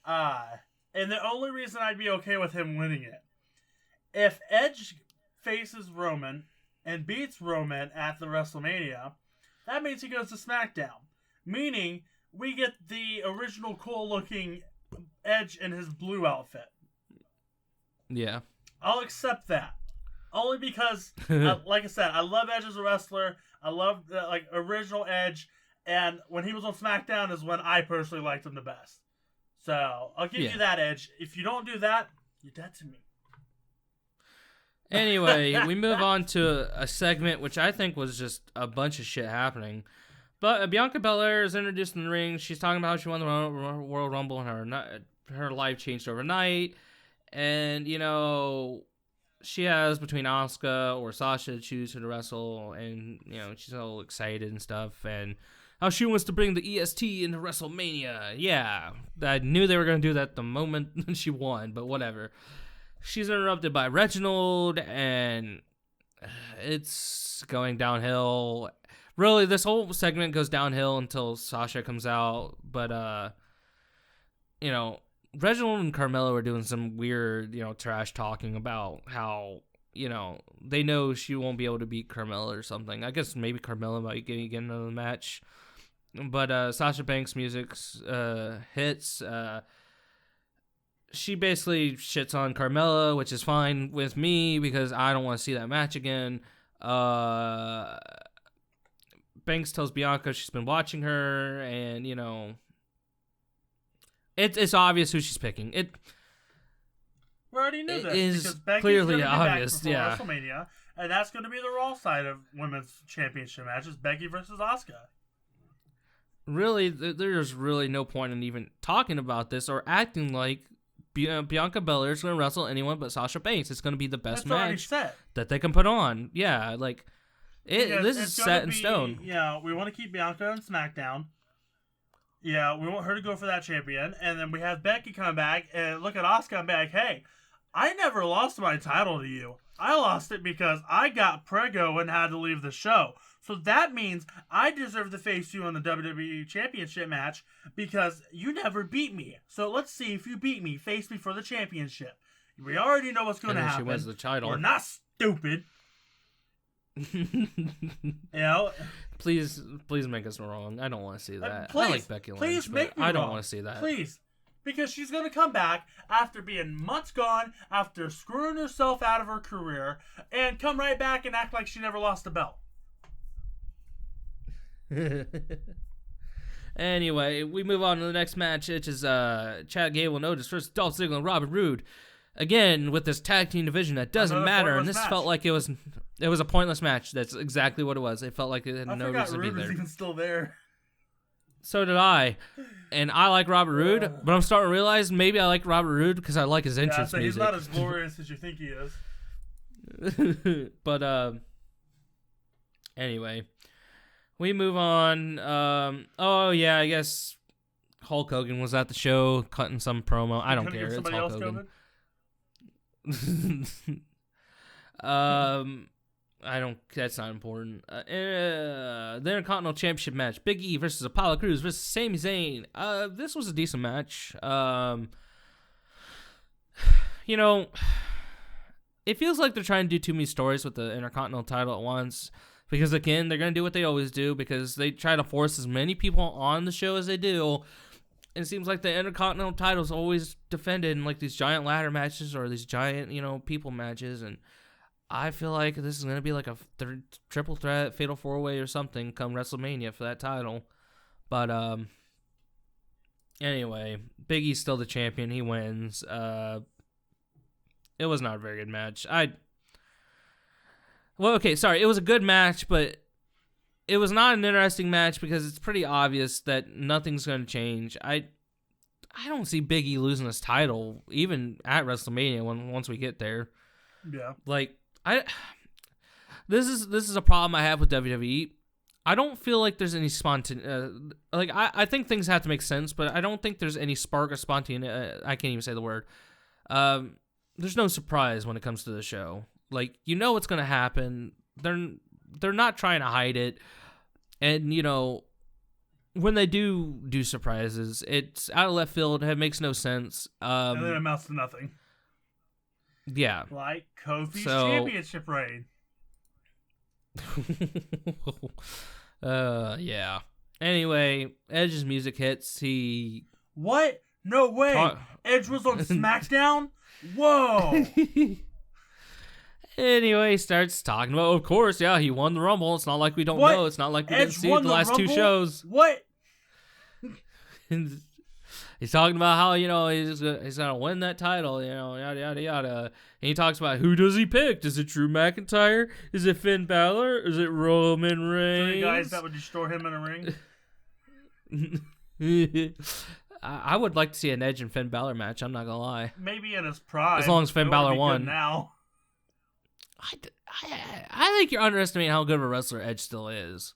And the only reason I'd be okay with him winning it. If Edge faces Roman and beats Roman at the WrestleMania, that means he goes to SmackDown. Meaning, we get the original cool-looking Edge in his blue outfit. Yeah. I'll accept that. Only because, like I said, I love Edge as a wrestler. I love original Edge. And when he was on SmackDown is when I personally liked him the best. So, I'll give you that, Edge. If you don't do that, you're dead to me. Anyway, we move on to a segment which I think was just a bunch of shit happening. But Bianca Belair is introduced in the ring. She's talking about how she won the Royal Rumble and her life changed overnight. And, you know, she has between Asuka or Sasha to choose who to wrestle. And, you know, she's all excited and stuff. And how she wants to bring the EST into WrestleMania. Yeah, I knew they were going to do that the moment she won, but whatever. She's interrupted by Reginald, and it's going downhill. Really, this whole segment goes downhill until Sasha comes out. But, you know, Reginald and Carmella were doing some weird, you know, trash talking about how, you know, they know she won't be able to beat Carmella or something. I guess maybe Carmella might get another match. But Sasha Banks' music hits. She basically shits on Carmella, which is fine with me because I don't want to see that match again. Banks tells Bianca she's been watching her, and, you know, it's obvious who she's picking. We already knew this. Is because Becky's clearly gonna be obvious, back WrestleMania, and that's going to be the Raw side of women's championship matches, Becky versus Asuka. Really, there's really no point in even talking about this or acting like Bianca Belair is going to wrestle anyone but Sasha Banks. It's going to be the best match that they can put on. Yeah, like, this is set in stone. Yeah, we want to keep Bianca on SmackDown. Yeah, we want her to go for that champion. And then we have Becky come back and look at Asuka and be like, hey, I never lost my title to you. I lost it because I got prego and had to leave the show. So that means I deserve to face you in the WWE Championship match because you never beat me. So let's see if you beat me. Face me for the championship. We already know what's going to happen. She wins the title. We're not stupid. You know? Please make us wrong. I don't want to see that. Please, I like Becky Lynch, but I don't want to see that. Please. Because she's going to come back after being months gone, after screwing herself out of her career, and come right back and act like she never lost a belt. Anyway, we move on to the next match, which is Chad Gable and Otis versus Dolph Ziggler and Robert Roode. Again, with this tag team division that doesn't matter, and this felt like it was a pointless match. That's exactly what it was. It felt like it had no reason to be there. Was even still there. So did I, and I like Robert Roode, but I'm starting to realize maybe I like Robert Roode because I like his entrance music. He's not as glorious as you think he is. But anyway. We move on. Oh, yeah, I guess Hulk Hogan was at the show cutting some promo. I don't care. It's Hulk Hogan. I don't. That's not important. The Intercontinental Championship match: Big E versus Apollo Crews versus Sami Zayn. This was a decent match. You know, it feels like they're trying to do too many stories with the Intercontinental title at once. Because, again, they're going to do what they always do because they try to force as many people on the show as they do. And it seems like the Intercontinental title is always defended in, like, these giant ladder matches or these giant, you know, people matches. And I feel like this is going to be like a triple threat, fatal four-way or something come WrestleMania for that title. But, anyway, Big E's still the champion. He wins. It was not a very good match. Well, okay, sorry. It was a good match, but it was not an interesting match because it's pretty obvious that nothing's going to change. I don't see Big E losing his title even at WrestleMania once we get there. Yeah. Like this is a problem I have with WWE. I don't feel like there's any I think things have to make sense, but I don't think there's any spark of spontaneity. I can't even say the word. There's no surprise when it comes to the show. Like, you know what's gonna happen. They're not trying to hide it, and you know, when they do surprises, it's out of left field. It makes no sense. And then it amounts to nothing. Yeah, like Kofi's championship reign. Yeah. Anyway, Edge's music hits. What? No way. Edge was on SmackDown? Whoa. Anyway, he starts talking about, of course, yeah, he won the Rumble. It's not like we don't know. It's not like we didn't see the last two shows. What? He's talking about how, you know, he's gonna win that title, you know, yada yada yada. And he talks about, who does he pick? Is it Drew McIntyre? Is it Finn Balor? Is it Roman Reigns? 3 guys that would destroy him in a ring. I would like to see an Edge and Finn Balor match. I'm not gonna lie. Maybe in his prime. As long as Finn Balor won. Now. I think you're underestimating how good of a wrestler Edge still is.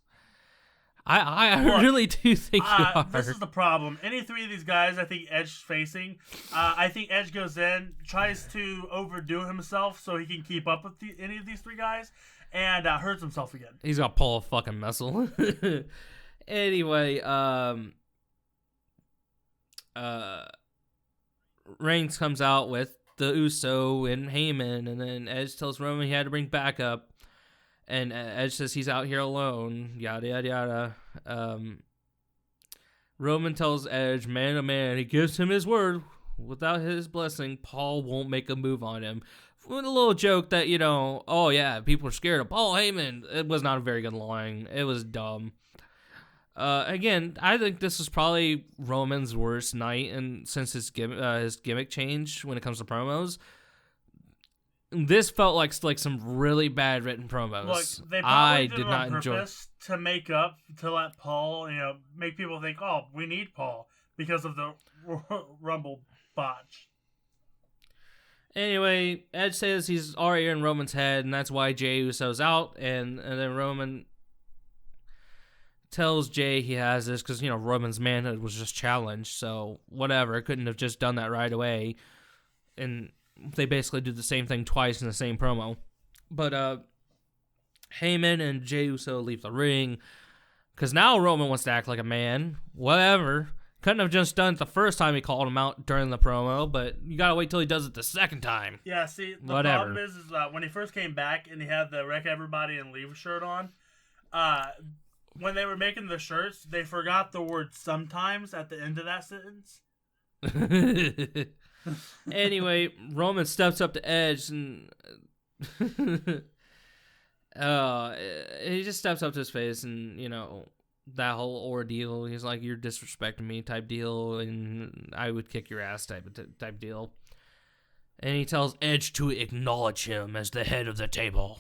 I really do think you are. This is the problem. Any 3 of these guys, I think Edge facing. I think Edge goes in, tries to overdo himself so he can keep up with any of these 3 guys, and hurts himself again. He's gonna pull a fucking muscle. Anyway, Reigns comes out with the Uso and Heyman, and then Edge tells Roman he had to bring backup. And Edge says he's out here alone, yada, yada, yada. Roman tells Edge, man to man, he gives him his word. Without his blessing, Paul won't make a move on him. With a little joke that, you know, oh yeah, people are scared of Paul Heyman. It was not a very good line. It was dumb. Again, I think this is probably Roman's worst night, and since his gimmick change when it comes to promos. This felt like some really bad written promos. Look, they probably did not enjoy to make up, to let Paul, you know, make people think, oh, we need Paul because of the Rumble botch. Anyway, Edge says he's already in Roman's head, and that's why Jey Uso's out, and then Roman tells Jey he has this because, you know, Roman's manhood was just challenged, so whatever, couldn't have just done that right away, and they basically do the same thing twice in the same promo. But Heyman and Jey Uso leave the ring because now Roman wants to act like a man. Whatever. Couldn't have just done it the first time he called him out during the promo, but you gotta wait till he does it the second time. Yeah, see, the problem is when he first came back and he had the Wreck Everybody and Leave shirt on, when they were making the shirts, they forgot the word sometimes at the end of that sentence. Anyway, Roman steps up to Edge and he just steps up to his face and, you know, that whole ordeal. He's like, you're disrespecting me type deal, and I would kick your ass type deal. And he tells Edge to acknowledge him as the head of the table.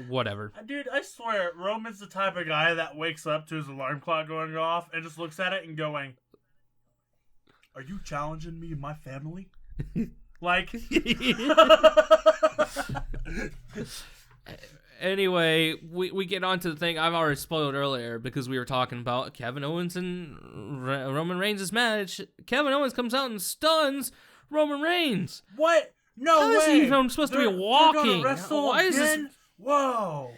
Whatever. Dude, I swear, Roman's the type of guy that wakes up to his alarm clock going off and just looks at it and going, are you challenging me and my family? Like. Anyway, we get on to the thing I've already spoiled earlier because we were talking about Kevin Owens and Roman Reigns' match. Kevin Owens comes out and stuns Roman Reigns. What? No way. How is he even supposed to be walking? Why is this? Whoa.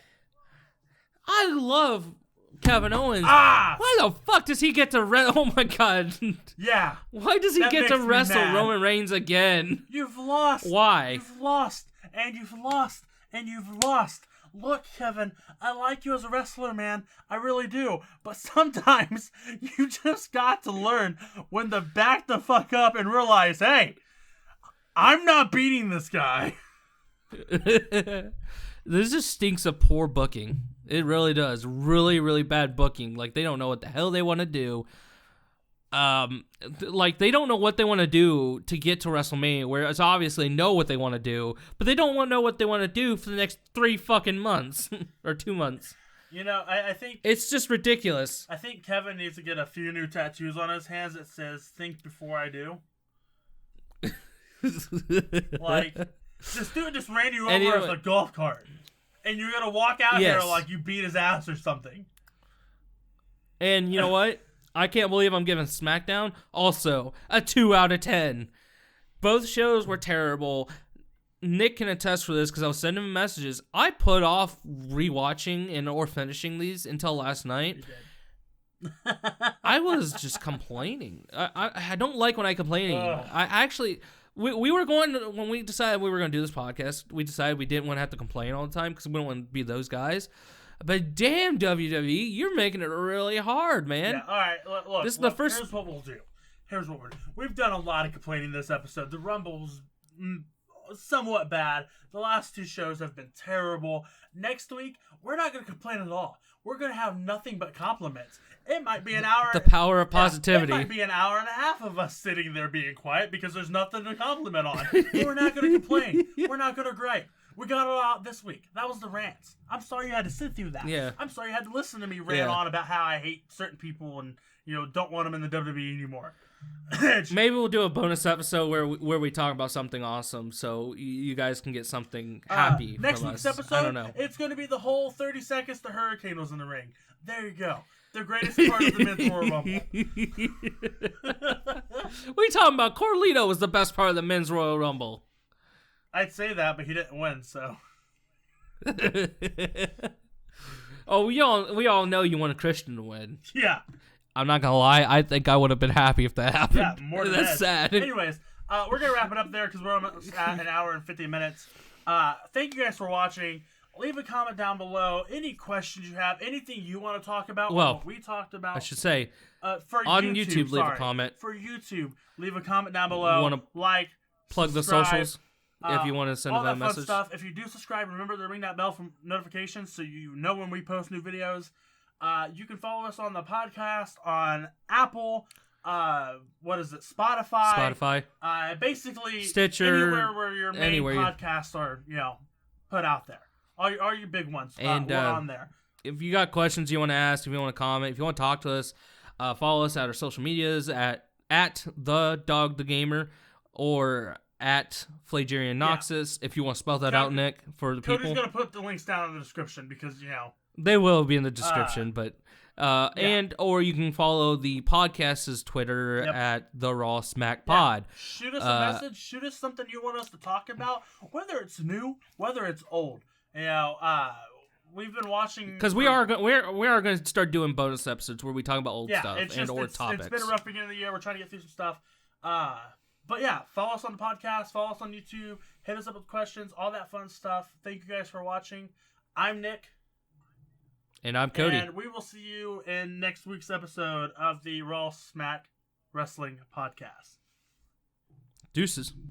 I love Kevin Owens. Why the fuck does he get to wrestle? Oh my god. Yeah. Why does he get to wrestle Roman Reigns again? You've lost. Why? You've lost. And you've lost. And you've lost. Look, Kevin, I like you as a wrestler, man. I really do. But sometimes you just got to learn when to back the fuck up and realize, hey, I'm not beating this guy. This just stinks of poor booking. It really does. Really, really bad booking. Like, they don't know what the hell they want to do. Like, they don't know what they want to do to get to WrestleMania, whereas obviously know what they want to do, but they don't want to know what they want to do for the next 3 fucking months or 2 months. You know, I think it's just ridiculous. I think Kevin needs to get a few new tattoos on his hands that says "Think before I do." Like, just do it. Just Randy Rover as a golf cart. And you're going to walk out here like you beat his ass or something. And you know what? I can't believe I'm giving Smackdown also a 2 out of 10. Both shows were terrible. Nick can attest for this because I was sending him messages. I put off rewatching or finishing these until last night. I was just complaining. I don't like when I complain. I actually... We were going to, when we decided we were going to do this podcast, we decided we didn't want to have to complain all the time because we don't want to be those guys. But damn, WWE, you're making it really hard, man. Yeah, all right, look, this is the first. Here's what we'll do. Here's what we're doing. We've done a lot of complaining this episode. The Rumble's somewhat bad. The last 2 shows have been terrible. Next week, we're not going to complain at all. We're going to have nothing but compliments. It might be an hour. The power of positivity. It might be an hour and a half of us sitting there being quiet because there's nothing to compliment on. We're not going to complain. We're not going to gripe. We got it out this week. That was the rants. I'm sorry you had to sit through that. Yeah. I'm sorry you had to listen to me rant on about how I hate certain people and don't want them in the WWE anymore. Maybe we'll do a bonus episode where we talk about something awesome, so you guys can get something happy. Next from week's us. episode, I don't know. It's going to be the whole 30 seconds the Hurricane was in the ring. There you go. The greatest part of the Men's Royal Rumble. We talking about Carlito was the best part of the Men's Royal Rumble. I'd say that, but he didn't win, so. Oh, we all know you want a Christian to win. Yeah. I'm not gonna lie. I think I would have been happy if that happened. Yeah, more than That's sad. Anyways, we're gonna wrap it up there because we're at an hour and 50 minutes. Thank you guys for watching. Leave a comment down below. Any questions you have, anything you want to talk about, what we talked about. I should say, for on YouTube, leave a comment. For YouTube, leave a comment down below. You want to plug subscribe. The socials if you want to send all them a that message. Fun stuff. If you do subscribe, remember to ring that bell for notifications so you know when we post new videos. You can follow us on the podcast on Apple. Spotify. Basically, Stitcher. Anywhere where your main podcasts are, put out there. All your big ones. And we're on there. If you got questions you want to ask, if you want to comment, if you want to talk to us, follow us at our social medias at the Dog the Gamer or at Flagerian Noxus. If you want to spell that out, Nick, for the people. Cody's gonna put the links down in the description because they will be in the description, and or you can follow the podcast's Twitter at the Raw Smack Pod. Shoot us a message. Shoot us something you want us to talk about, whether it's new, whether it's old. We've been watching because we are going to start doing bonus episodes where we talk about old stuff or topics. It's been a rough beginning of the year. We're trying to get through some stuff. But yeah, follow us on the podcast, follow us on YouTube, hit us up with questions, all that fun stuff. Thank you guys for watching. I'm Nick. And I'm Cody. And we will see you in next week's episode of the Raw Smack Wrestling Podcast. Deuces.